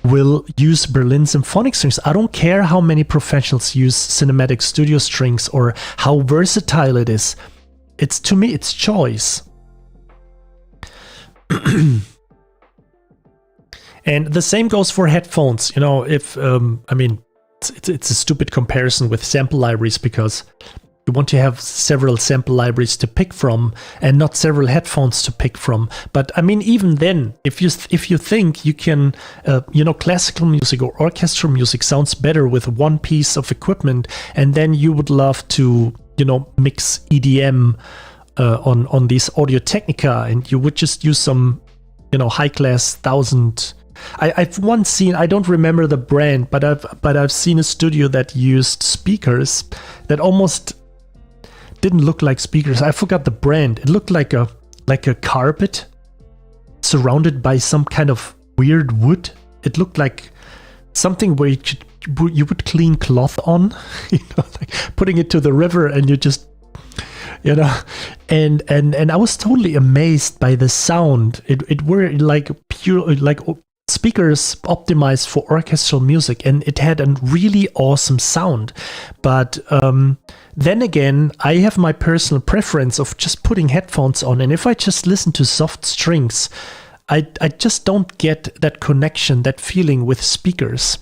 will use Berlin Symphonic Strings. I don't care how many professionals use Cinematic Studio Strings or how versatile it is. It's, to me, it's choice. And the same goes for headphones. You know, if I mean, it's a stupid comparison with sample libraries, because you want to have several sample libraries to pick from and not several headphones to pick from. But I mean, even then, if you think you can, you know, classical music or orchestral music sounds better with one piece of equipment, and then you would love to, you know, mix EDM on these Audio Technica, and you would just use some, you know, high class 1000. I've once seen, I don't remember the brand, but I've seen a studio that used speakers that almost didn't look like speakers. I forgot the brand. It looked like a carpet surrounded by some kind of weird wood. It looked like something where you would clean cloth on, you know, like putting it to the river, and you just, you know, and I was totally amazed by the sound. It were like pure, like speakers optimized for orchestral music, and it had a really awesome sound. But then again, I have my personal preference of just putting headphones on, and if I just listen to soft strings, I just don't get that connection, that feeling with speakers.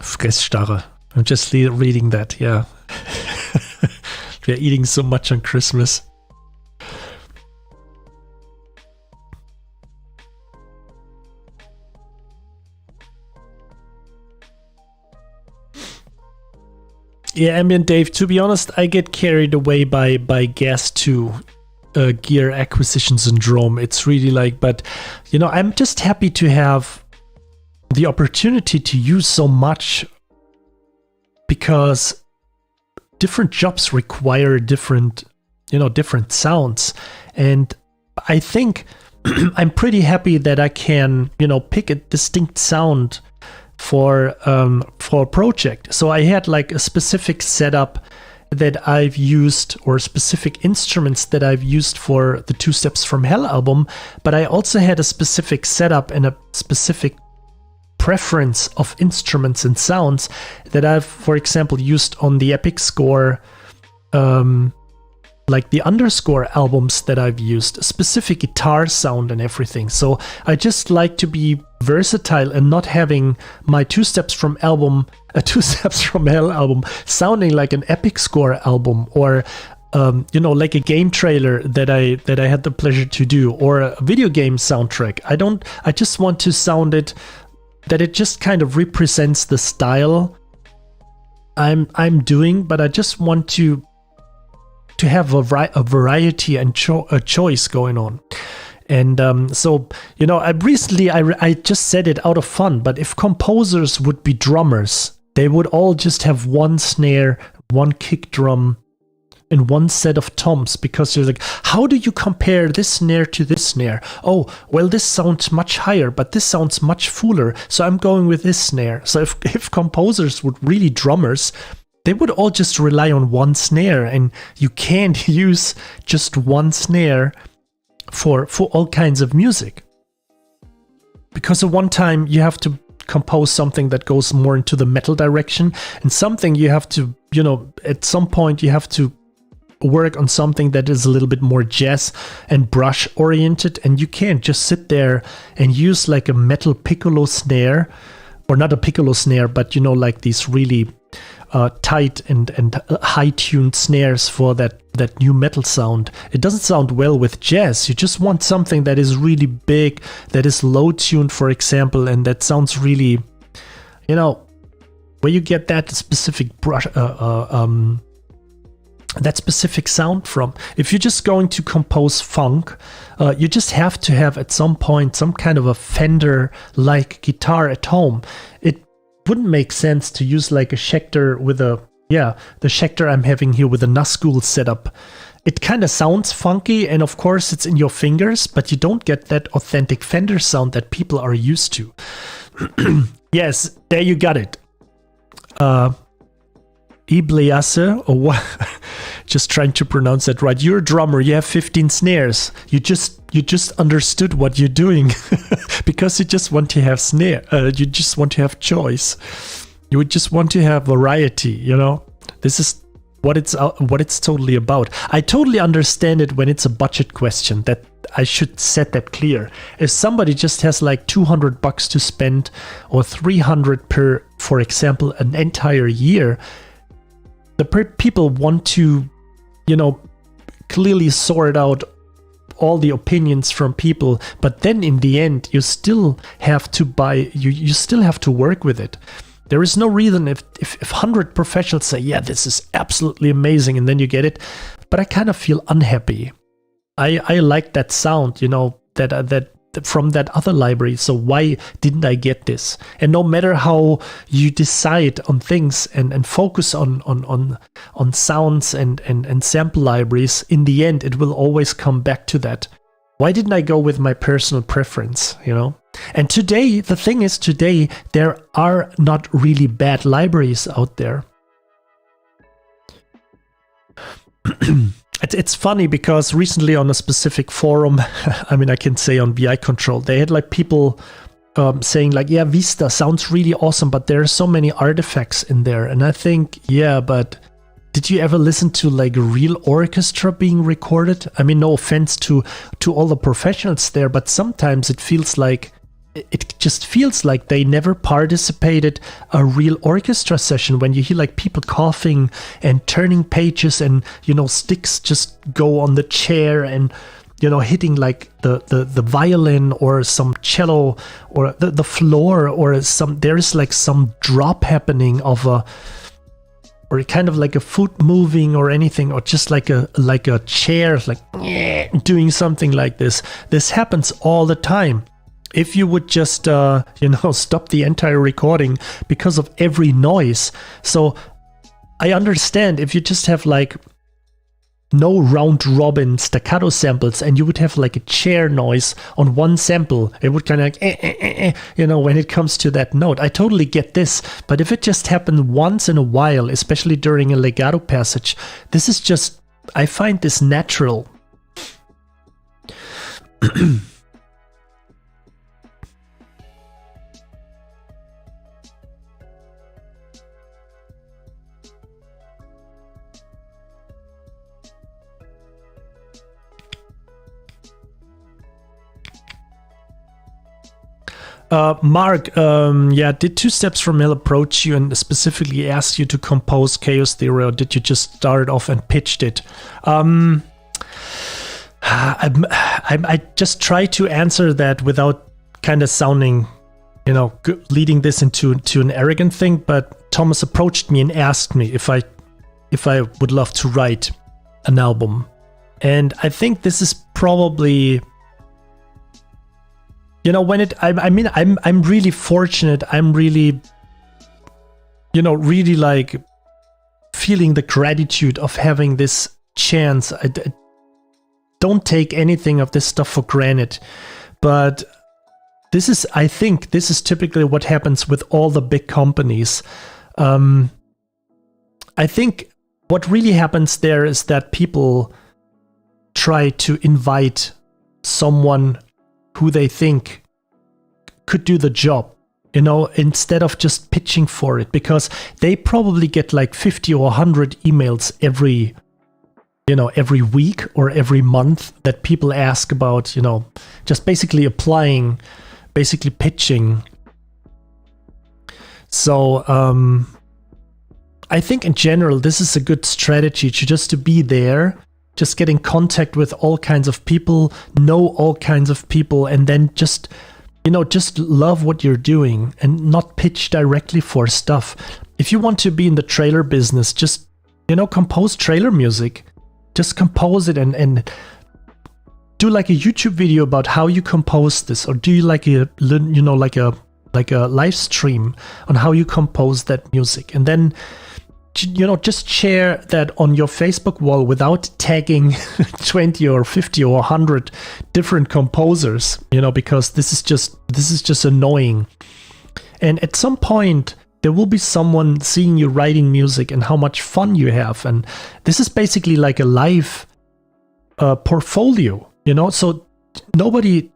Fressstarre. I'm just reading that, yeah. We're eating so much on Christmas. Yeah, Ambient Dave, to be honest, I get carried away by Gas 2 gear acquisition syndrome. It's really like, but, you know, I'm just happy to have the opportunity to use so much, because different jobs require different, you know, different sounds. And I think I'm pretty happy that I can, you know, pick a distinct sound for a project. So I had like a specific setup that I've used, or specific instruments that I've used for the Two Steps from Hell album, but I also had a specific setup and a specific preference of instruments and sounds that I've, for example, used on the Epic Score like the underscore albums that I've used, specific guitar sound and everything. So I just like to be versatile and not having my Two Steps from Hell album sounding like an Epic Score album, or like a game trailer that I had the pleasure to do, or a video game soundtrack. I just want to sound it that it just kind of represents the style I'm doing, but I just want to have a variety and a choice going on. And so, I just said it out of fun, but if composers would be drummers, they would all just have one snare, one kick drum, and one set of toms, because you're like, how do you compare this snare to this snare? Oh, well, this sounds much higher, but this sounds much fuller, so I'm going with this snare. So if composers would really drummers, they would all just rely on one snare, and you can't use just one snare for all kinds of music. Because at one time you have to compose something that goes more into the metal direction, and something you have to, at some point you have to work on something that is a little bit more jazz and brush oriented, and you can't just sit there and use like a metal piccolo snare, or not a piccolo snare, but like these really tight and high tuned snares for that new metal sound. It doesn't sound well with jazz. You just want something that is really big, that is low tuned, for example, and that sounds really, where you get that specific brush that specific sound from. If you're just going to compose funk, you just have to have at some point some kind of a Fender-like guitar at home. It wouldn't make sense to use like a Schecter with the Schecter I'm having here with a Nazgul setup. It kind of sounds funky, and of course it's in your fingers, but you don't get that authentic Fender sound that people are used to. Yes, there you got it. Iblease, or what? Just trying to pronounce that right. You're a drummer, you have 15 snares. You just understood what you're doing because you just want to have you just want to have choice. You would just want to have variety, This is what it's totally about. I totally understand it when it's a budget question. That I should set that clear. If somebody just has like $200 to spend, or 300 per, for example, an entire year, the people want to, clearly sort out all the opinions from people, but then in the end, you still have to buy, you still have to work with it. There is no reason if 100 professionals say, yeah, this is absolutely amazing, and then you get it, but I kind of feel unhappy. I like that sound, that from that other library, so why didn't I get this? And no matter how you decide on things and focus on sounds and sample libraries, in the end it will always come back to that. Why didn't I go with my personal preference, And today, the thing is, there are not really bad libraries out there. It's funny because recently on a specific forum, I can say on VI Control, they had like people saying like, yeah, Vista sounds really awesome, but there are so many artifacts in there. And I think, yeah, but did you ever listen to like a real orchestra being recorded? No offense to all the professionals there, but sometimes it just feels like they never participated a real orchestra session, when you hear like people coughing and turning pages, and sticks just go on the chair, and hitting like the violin or some cello or the floor, or there is like some drop happening of or kind of like a foot moving or anything, or just like a chair like doing something like this. This happens all the time. If you would just, stop the entire recording because of every noise. So I understand if you just have like no round robin staccato samples, and you would have like a chair noise on one sample, it would kind of like, when it comes to that note. I totally get this. But if it just happened once in a while, especially during a legato passage, this is just, I find this natural. Mark, yeah, did Two Steps from Hell approach you and specifically ask you to compose Chaos Theory, or did you just start off and pitched it? I just try to answer that without kind of sounding, leading this into an arrogant thing. But Thomas approached me and asked me if I would love to write an album, and I think this is probably, I'm really fortunate. I'm really, really like feeling the gratitude of having this chance. I don't take anything of this stuff for granted, but I think this is typically what happens with all the big companies. I think what really happens there is that people try to invite someone who they think could do the job, instead of just pitching for it, because they probably get like 50 or 100 emails every week or every month that people ask about, just basically applying, basically pitching. So I think in general, this is a good strategy to be there, just get in contact with all kinds of people, know all kinds of people, and then just love what you're doing and not pitch directly for stuff. If you want to be in the trailer business, just, compose trailer music. Just compose it and do like a YouTube video about how you compose this, or do like a live stream on how you compose that music, and then just share that on your Facebook wall without tagging 20 or 50 or 100 different composers, because this is just annoying. And at some point there will be someone seeing you writing music and how much fun you have, and this is basically like a live portfolio, so nobody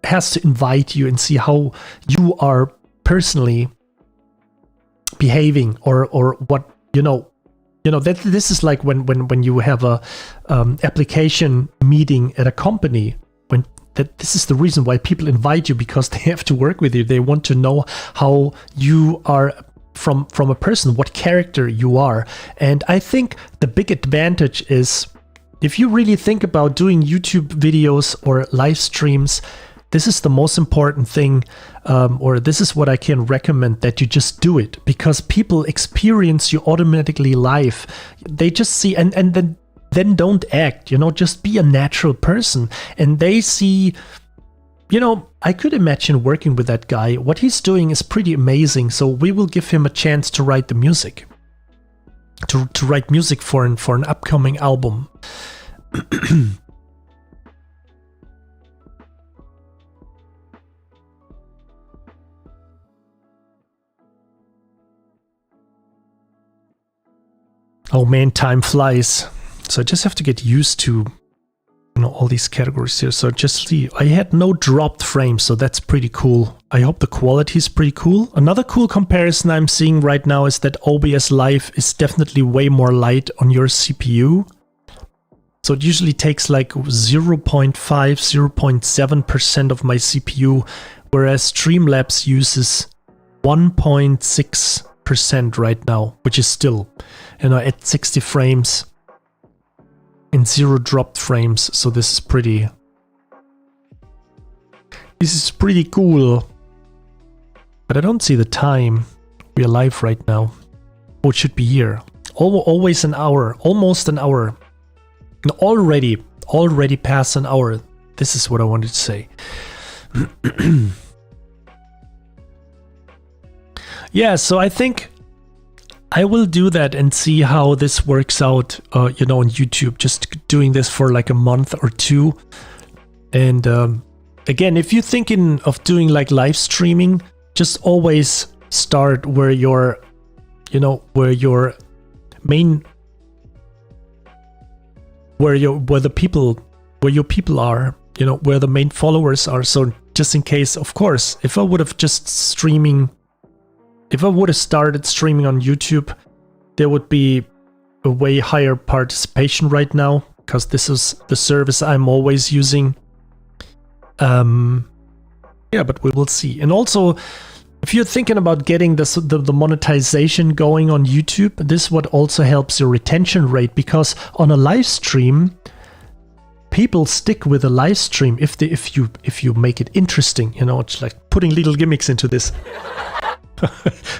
has to invite you and see how you are personally behaving or what that this is like when you have a application meeting at a company, when that this is the reason why people invite you, because they have to work with you. They want to know how you are from a person, what character you are. And I think the big advantage is, if you really think about doing YouTube videos or live streams, this is the most important thing, or this is what I can recommend, that you just do it, because people experience you automatically live. They just see, and then don't act, just be a natural person, and they see, I could imagine working with that guy. What he's doing is pretty amazing, so we will give him a chance to write the music, to write music for an upcoming album. Oh man, time flies. So I just have to get used to all these categories here. So just see, I had no dropped frames, so that's pretty cool. I hope the quality is pretty cool. Another cool comparison I'm seeing right now is that OBS Live is definitely way more light on your CPU. So it usually takes like 0.5, 0.7% of my CPU, whereas Streamlabs uses 1.6% right now, which is still, at 60 frames and 0 dropped frames. So this is pretty cool. But I don't see the time. We are live right now. Oh, it should be here. Always an hour, almost an hour. No, already past an hour. This is what I wanted to say. Yeah, so I think I will do that and see how this works out, on YouTube, just doing this for like a month or two. And again, if you're thinking of doing like live streaming, just always start where your main, where your people are, where the main followers are. So just in case, of course, if I would have started streaming on YouTube, there would be a way higher participation right now, because this is the service I'm always using. Yeah, but we will see. And also, if you're thinking about getting the monetization going on YouTube, this what also helps your retention rate, because on a live stream, people stick with a live stream if you make it interesting. You know, it's like putting little gimmicks into this.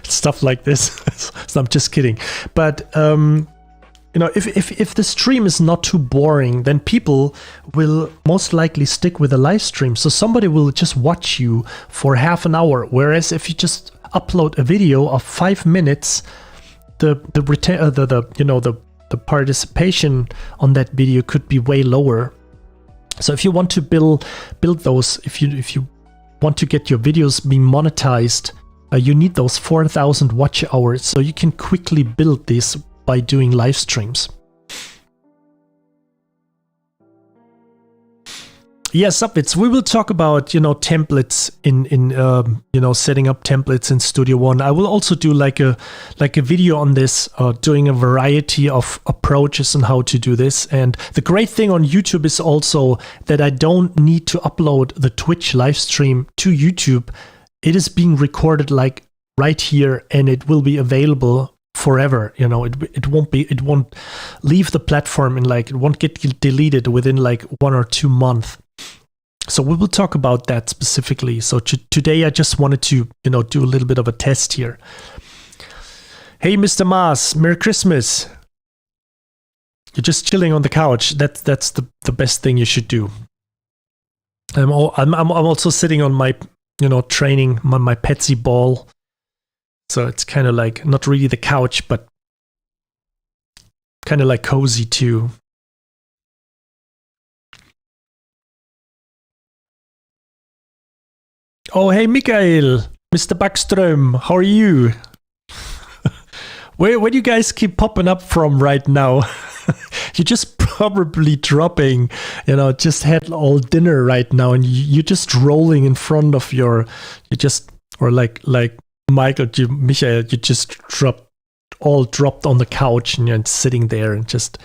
Stuff like this. So I'm just kidding. But you know, if the stream is not too boring, then people will most likely stick with a live stream. So somebody will just watch you for half an hour. Whereas if you just upload a video of 5 minutes, the participation on that video could be way lower. So if you want to build those, if you want to get your videos being monetized, you need those 4,000 watch hours. So you can quickly build this by doing live streams. Yes, Upwits, we will talk about, you know, templates in you know, setting up templates in Studio One. I will also do like a video on this, doing a variety of approaches on how to do this. And the great thing on YouTube is also that I don't need to upload the Twitch live stream to YouTube. It is being recorded like right here, and it will be available forever. You know, it won't leave the platform, and like it won't get deleted within like 1 or 2 months. So we will talk about that specifically. So today I just wanted to, you know, do a little bit of a test here. Hey, Mr. Mars, Merry Christmas. You're just chilling on the couch. That's the best thing you should do. I'm also sitting on my, you know, training my Petsy ball. So it's kind of like not really the couch, but kind of like cozy too. Oh, hey, Mikael, Mr. Backström, how are you? Where do you guys keep popping up from right now? You're just probably dropping, you know, just had all dinner right now, and you're just rolling in front of or like Michael, Michael, you just dropped on the couch, and you're sitting there and just,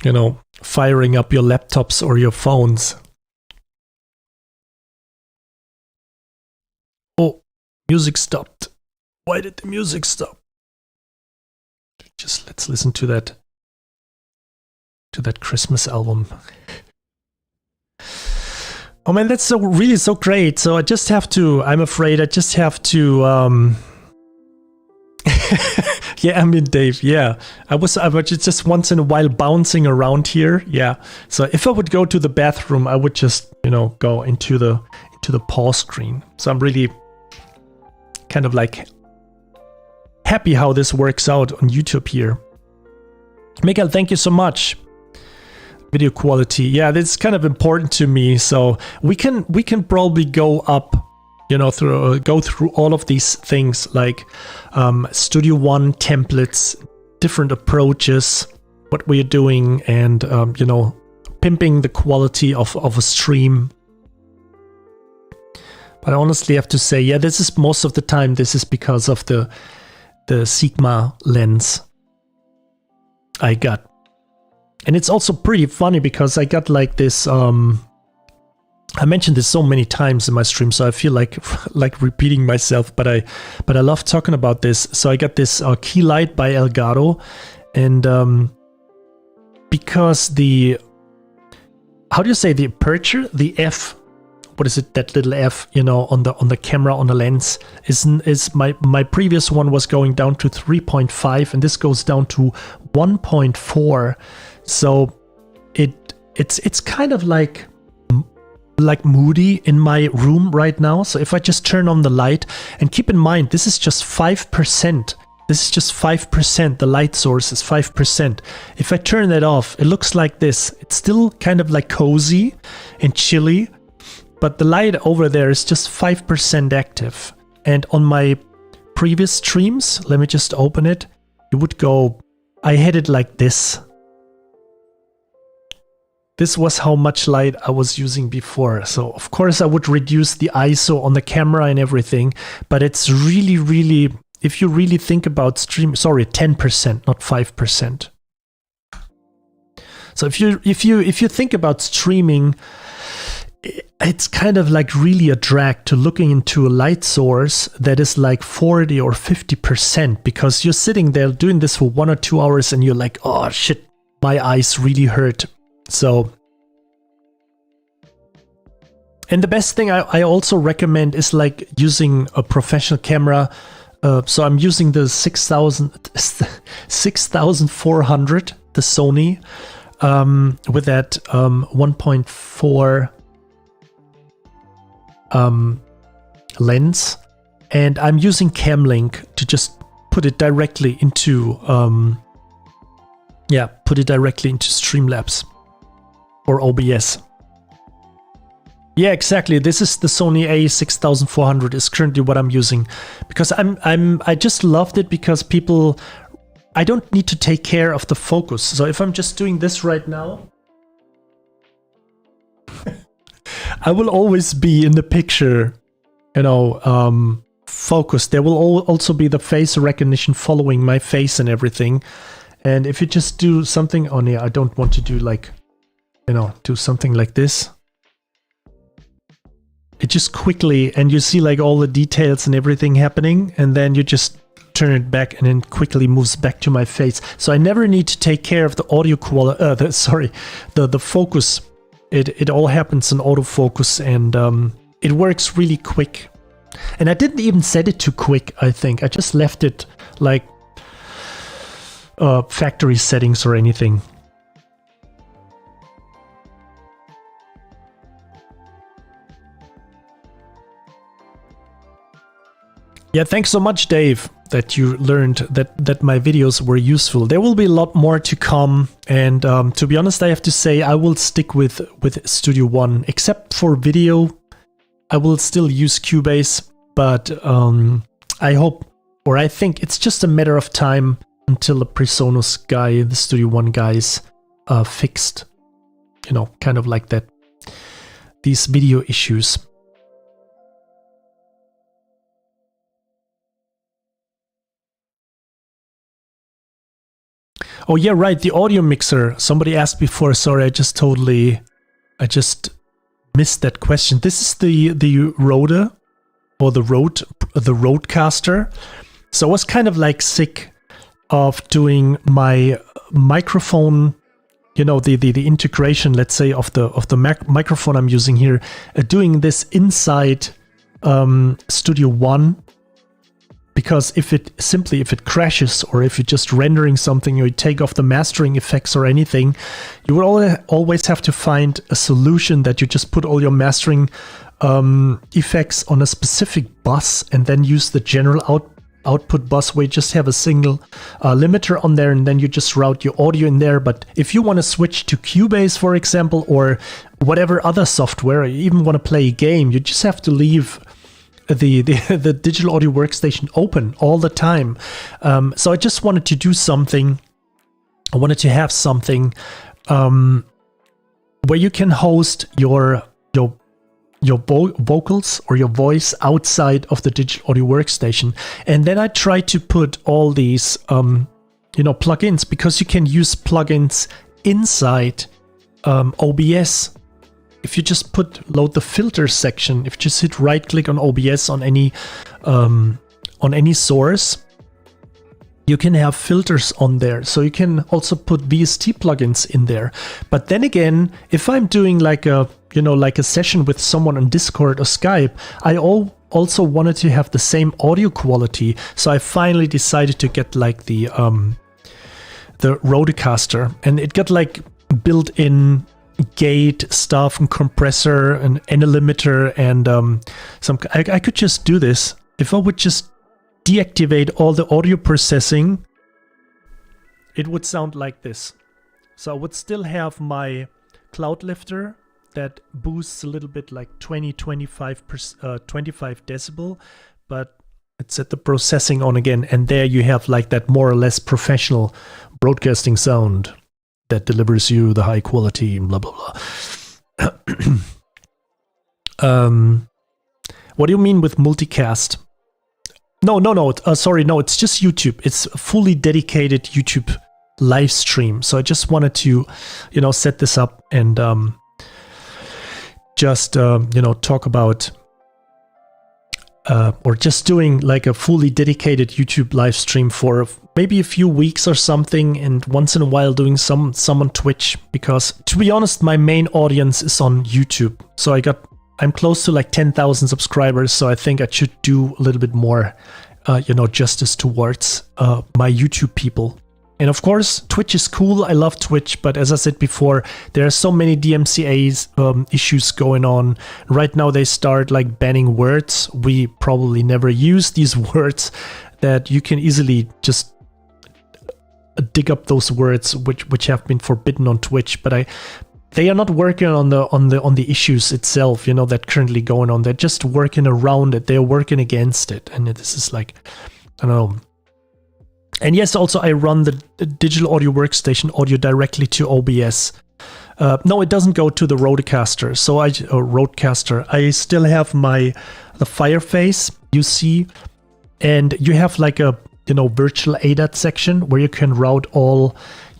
you know, firing up your laptops or your phones. Oh, music stopped. Why did the music stop? Just let's listen to that Christmas album. Oh man, that's really so great. So I'm afraid I just have to yeah, I mean, Dave, yeah. I was just once in a while bouncing around here. Yeah. So if I would go to the bathroom, I would just, you know, go into the pause screen. So I'm really kind of like happy how this works out on YouTube here. Mikael, thank you so much. Video quality, yeah, that's kind of important to me. So we can probably go up, you know, go through all of these things like Studio One templates, different approaches, what we're doing, and you know, pimping the quality of a stream. But I honestly have to say, yeah, this is most of the time. This is because of the Sigma lens I got. And it's also pretty funny because I got like this, I mentioned this so many times in my stream, so I feel like repeating myself, but I love talking about this. So I got this key light by Elgato, and because how do you say the aperture, the f, what is it, that little f, you know, on the camera, on the lens, is my previous one was going down to 3.5, and this goes down to 1.4. So it's kind of like moody in my room right now. So if I just turn on the light, and keep in mind, this is just 5%. This is just 5%. The light source is 5%. If I turn that off, it looks like this. It's still kind of like cozy and chilly, but the light over there is just 5% active. And on my previous streams, let me just open it. It would go, I had it like this. This was how much light I was using before. So of course I would reduce the ISO on the camera and everything, but it's really, really, if you really think about stream, sorry, 10%, not 5%. So if you think about streaming it's kind of like really a drag to looking into a light source that is like 40 or 50%, because you're sitting there doing this for 1 or 2 hours and you're like, oh shit, my eyes really hurt. So, and the best thing I also recommend is like using a professional camera. So I'm using the 6400, the Sony, with that 1.4 lens, and I'm using Camlink to just put it directly into Streamlabs or OBS. Yeah, exactly. This is the Sony A6400 is currently what I'm using, because I just loved it because I don't need to take care of the focus. So if I'm just doing this right now, I will always be in the picture, focused. There will also be the face recognition following my face and everything. And if you just do something on here, I don't want to do like, do something like this. It just quickly, and you see like all the details and everything happening, and then you just turn it back and then quickly moves back to my face. So I never need to take care of the audio quality, the focus. It all happens in autofocus, and it works really quick. And I didn't even set it to quick, I think. I just left it like factory settings or anything. Yeah, thanks so much, Dave, that you learned that my videos were useful. There will be a lot more to come, and to be honest, I have to say I will stick with Studio One, except for video. I will still use Cubase, but I hope, or I think it's just a matter of time until the PreSonus guy, the Studio One guys, fixed, kind of like that, these video issues. Oh yeah, right, the audio mixer. Somebody asked before, sorry, I just missed that question. This is the Rode, or the Rodecaster. So I was kind of like sick of doing my microphone, the integration, let's say, of the microphone I'm using here, doing this inside Studio One. Because if it crashes, or if you're just rendering something, or you take off the mastering effects or anything, you will always have to find a solution that you just put all your mastering effects on a specific bus, and then use the general output bus where you just have a single limiter on there, and then you just route your audio in there. But if you want to switch to Cubase, for example, or whatever other software, or you even want to play a game, you just have to leave the digital audio workstation open all the time. So I just wanted to do something. I wanted to have something where you can host your vocals or your voice outside of the digital audio workstation. And then I try to put all these plugins, because you can use plugins inside OBS. If you just load the filter section, if you just hit right click on OBS on any source, you can have filters on there. So you can also put VST plugins in there. But then again, if I'm doing like a session with someone on Discord or Skype, I also wanted to have the same audio quality. So I finally decided to get like the Rodecaster, and it got like built-in gate stuff and compressor and limiter and I could just do this. If I would just deactivate all the audio processing, it would sound like this. So I would still have my cloud lifter that boosts a little bit, like 25 decibel, but it set the processing on again, and there you have like that more or less professional broadcasting sound that delivers you the high quality, blah, blah, blah. What do you mean with multicast? No, sorry, no, it's just YouTube. It's a fully dedicated YouTube live stream. So I just wanted to, set this up and just talk about or just doing like a fully dedicated YouTube live stream for maybe a few weeks or something, and once in a while doing some on Twitch, because to be honest, my main audience is on YouTube. So I'm close to like 10,000 subscribers, so I think I should do a little bit more justice towards my YouTube people. And of course, Twitch is cool. I love Twitch, but as I said before, there are so many DMCA issues going on. Right now, they start like banning words. We probably never use these words, that you can easily just dig up those words which have been forbidden on Twitch. But they are not working on the issues itself, that currently going on. They're just working around it. They're working against it, and this is like, I don't know. And yes, also I run the digital audio workstation audio directly to OBS. No, it doesn't go to the Rodecaster. Rodecaster. I still have the Fireface, you see, and you have like a virtual ADAT section where you can route all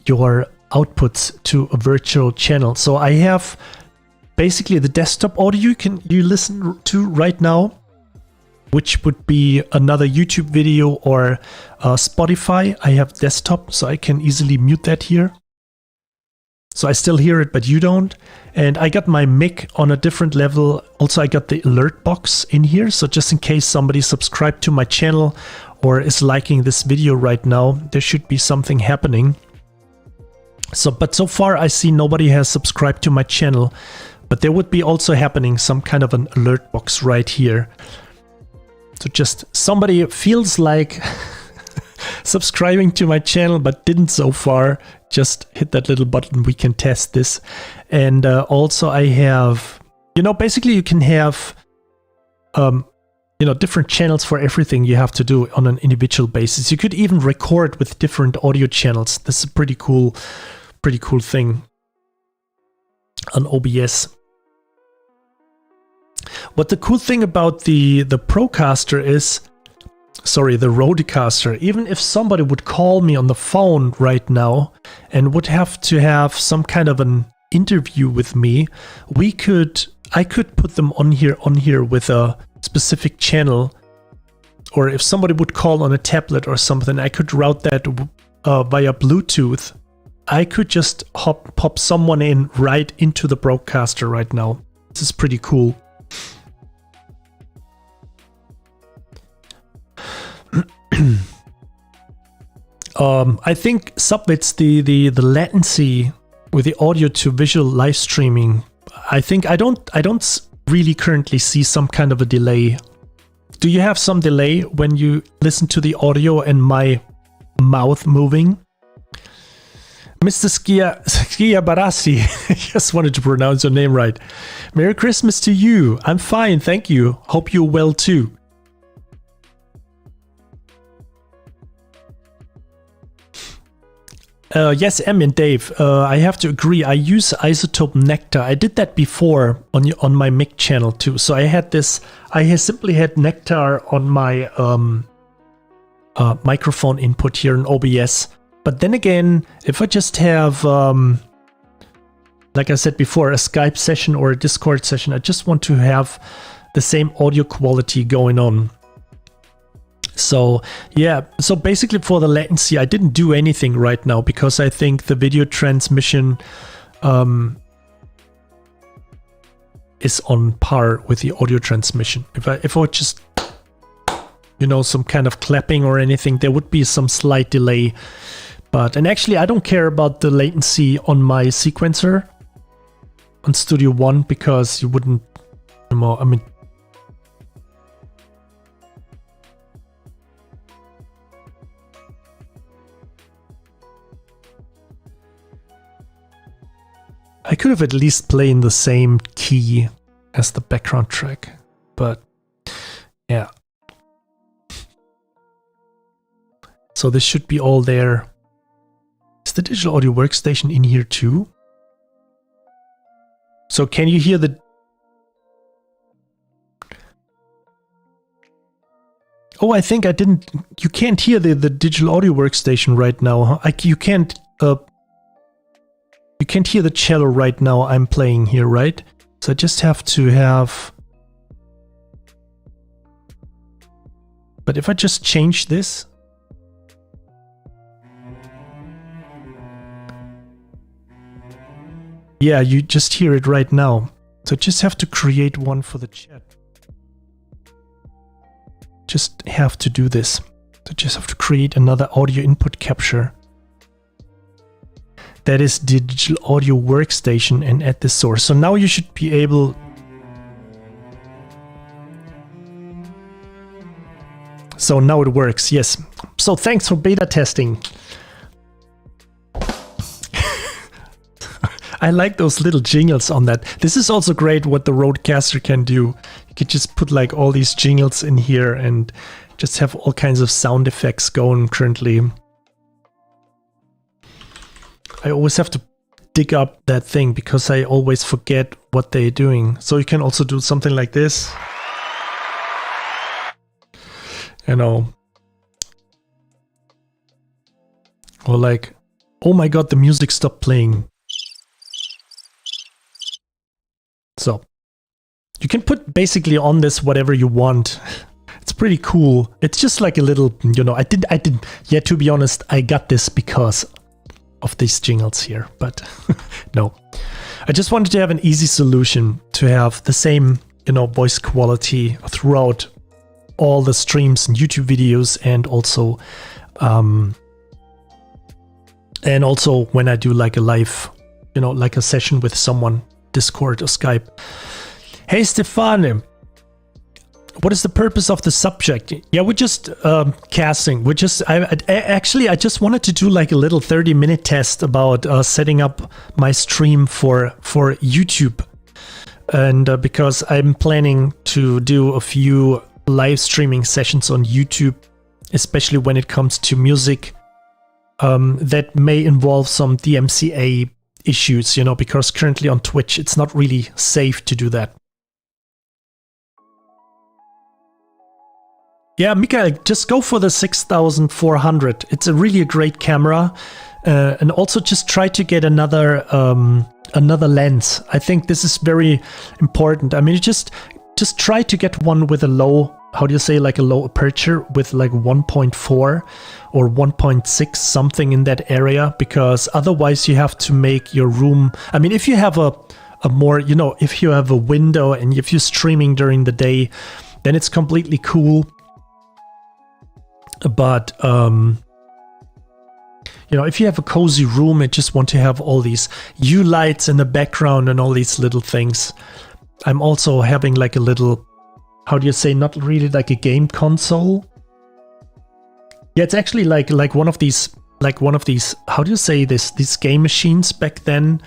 your outputs to a virtual channel. So I have basically the desktop audio you listen to right now, which would be another YouTube video or Spotify. I have desktop, so I can easily mute that here. So I still hear it, but you don't. And I got my mic on a different level. Also, I got the alert box in here. So just in case somebody subscribed to my channel or is liking this video right now, there should be something happening. But so far I see nobody has subscribed to my channel, but there would be also happening some kind of an alert box right here. So just somebody feels like subscribing to my channel but didn't so far, just hit that little button. We can test this. And also I have, basically you can have, different channels for everything you have to do on an individual basis. You could even record with different audio channels. This is a pretty cool thing on OBS. What the cool thing about the Procaster is, the Rodecaster, even if somebody would call me on the phone right now and would have to have some kind of an interview with me, I could put them on here with a specific channel. Or if somebody would call on a tablet or something, I could route that via Bluetooth. I could just pop someone in right into the Procaster right now. This is pretty cool. I think subnets the latency with the audio to visual live streaming. I think I don't really currently see some kind of a delay. Do you have some delay when you listen to the audio and my mouth moving? Mr. Skia Barassi, I just wanted to pronounce your name right. Merry Christmas to you. I'm fine, thank you. Hope you're well too. Yes, Em and Dave, I have to agree. I use iZotope Nectar. I did that before on my mic channel too. So I simply had Nectar on my microphone input here in OBS. But then again, if I just have, like I said before, a Skype session or a Discord session, I just want to have the same audio quality going on. So yeah, so basically for the latency, I didn't do anything right now because I think the video transmission is on par with the audio transmission. If I just, some kind of clapping or anything, there would be some slight delay. And actually I don't care about the latency on my sequencer on Studio One because you wouldn't, I could have at least played in the same key as the background track, but yeah. So this should be all there. Is the digital audio workstation in here too? So can you hear the... Oh, I think I didn't... You can't hear the digital audio workstation right now, huh? You can't hear the cello right now I'm playing here, right? So I just have to have... But if I just change this... Yeah, you just hear it right now. So I just have to create one for the chat. Just have to do this. So just have to create another audio input capture. That is digital audio workstation and add the source. So now you should be able... So now it works, yes. So thanks for beta testing. I like those little jingles on that. This is also great what the Rodecaster can do. You could just put like all these jingles in here and just have all kinds of sound effects going currently. I always have to dig up that thing because I always forget what they're doing. So you can also do something like this. You know. Or like, oh my god, the music stopped playing. So you can put basically on this whatever you want. It's pretty cool. It's just like a little, you know, I did, yeah, to be honest, I got this because of these jingles here, but no. I just wanted to have an easy solution to have the same, you know, voice quality throughout all the streams and YouTube videos, and also when I do like a live, you know, like a session with someone, Discord or Skype. Hey Stefane, what is the purpose of the subject? Yeah, we're just casting. We're just, I just wanted to do like a little 30-minute test about setting up my stream for YouTube. And because I'm planning to do a few live streaming sessions on YouTube, especially when it comes to music, that may involve some DMCA issues, you know, because currently on Twitch it's not really safe to do that. Yeah, Mikael, just go for the 6400. It's a really great camera, and also just try to get another lens. I think this is very important. I mean, just try to get one with a low, how do you say, like a low aperture with like 1.4 or 1.6, something in that area, because otherwise you have to make your room. I mean, if you have a more, you know, if you have a window and if you're streaming during the day, then it's completely cool. But you know, if you have a cozy room and just want to have all these U lights in the background and all these little things, I'm also having like a little, how do you say, not really like a game console. Yeah, it's actually like one of these, how do you say this, these game machines back then,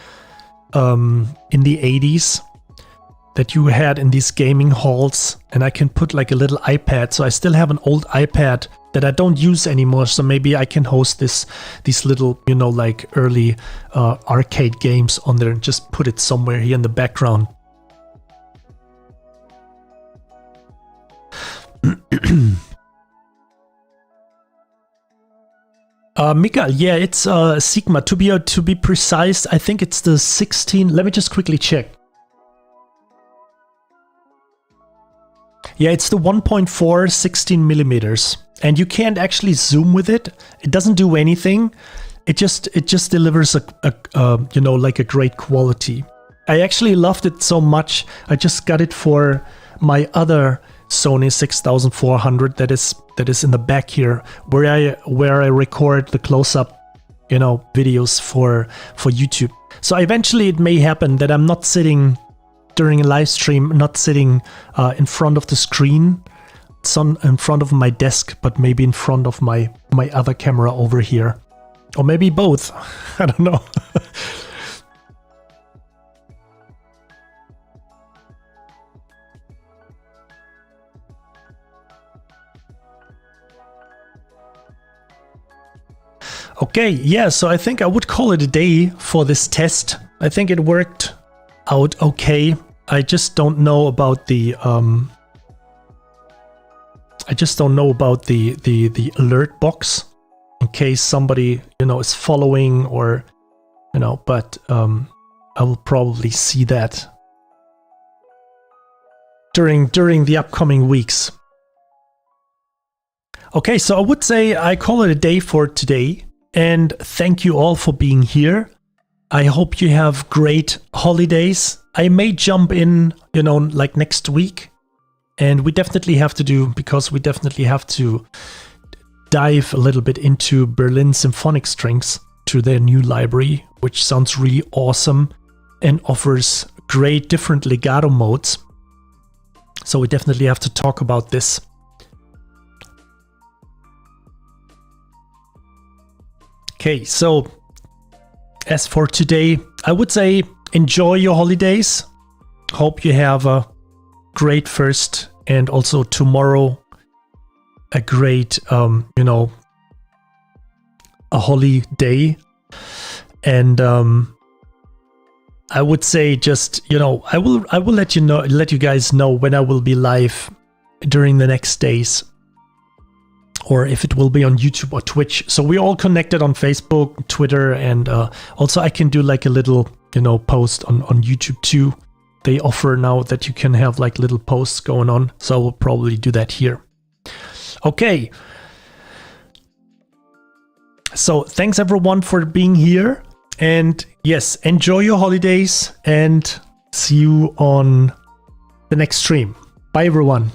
in the 80s, that you had in these gaming halls, and I can put like a little iPad. So I still have an old iPad that I don't use anymore, so maybe I can host these little, you know, like early arcade games on there and just put it somewhere here in the background. Mikael, yeah, it's Sigma. To be precise, I think it's the 16. Let me just quickly check. Yeah, it's the 1.4 16 millimeters, and you can't actually zoom with it. It doesn't do anything. It just delivers a you know, like a great quality. I actually loved it so much. I just got it for my other Sony 6400 that is in the back here, where I record the close-up, you know, videos for YouTube. So eventually it may happen that I'm not sitting during a live stream, not sitting in front of the screen, in front of my desk, but maybe in front of my other camera over here, or maybe both. I don't know. Okay, yeah, so I think I would call it a day for this test. I think it worked out okay. I just don't know about the the alert box in case somebody, you know, is following, or, you know, but I will probably see that during the upcoming weeks. Okay, so I would say I call it a day for today, and thank you all for being here. I hope you have great holidays. I may jump in, like next week, and we definitely have to dive a little bit into Berlin Symphonic Strings, to their new library, which sounds really awesome and offers great different legato modes. So we definitely have to talk about this. Okay, so as for today, I would say enjoy your holidays. Hope you have a great first, and also tomorrow a great, a holiday. And I would say just, I will let you guys know when I will be live during the next days, or if it will be on YouTube or Twitch. So we're all connected on Facebook, Twitter, and also I can do like a little, post on YouTube too. They offer now that you can have like little posts going on. So I will probably do that here. Okay. So thanks everyone for being here. And yes, enjoy your holidays and see you on the next stream. Bye everyone.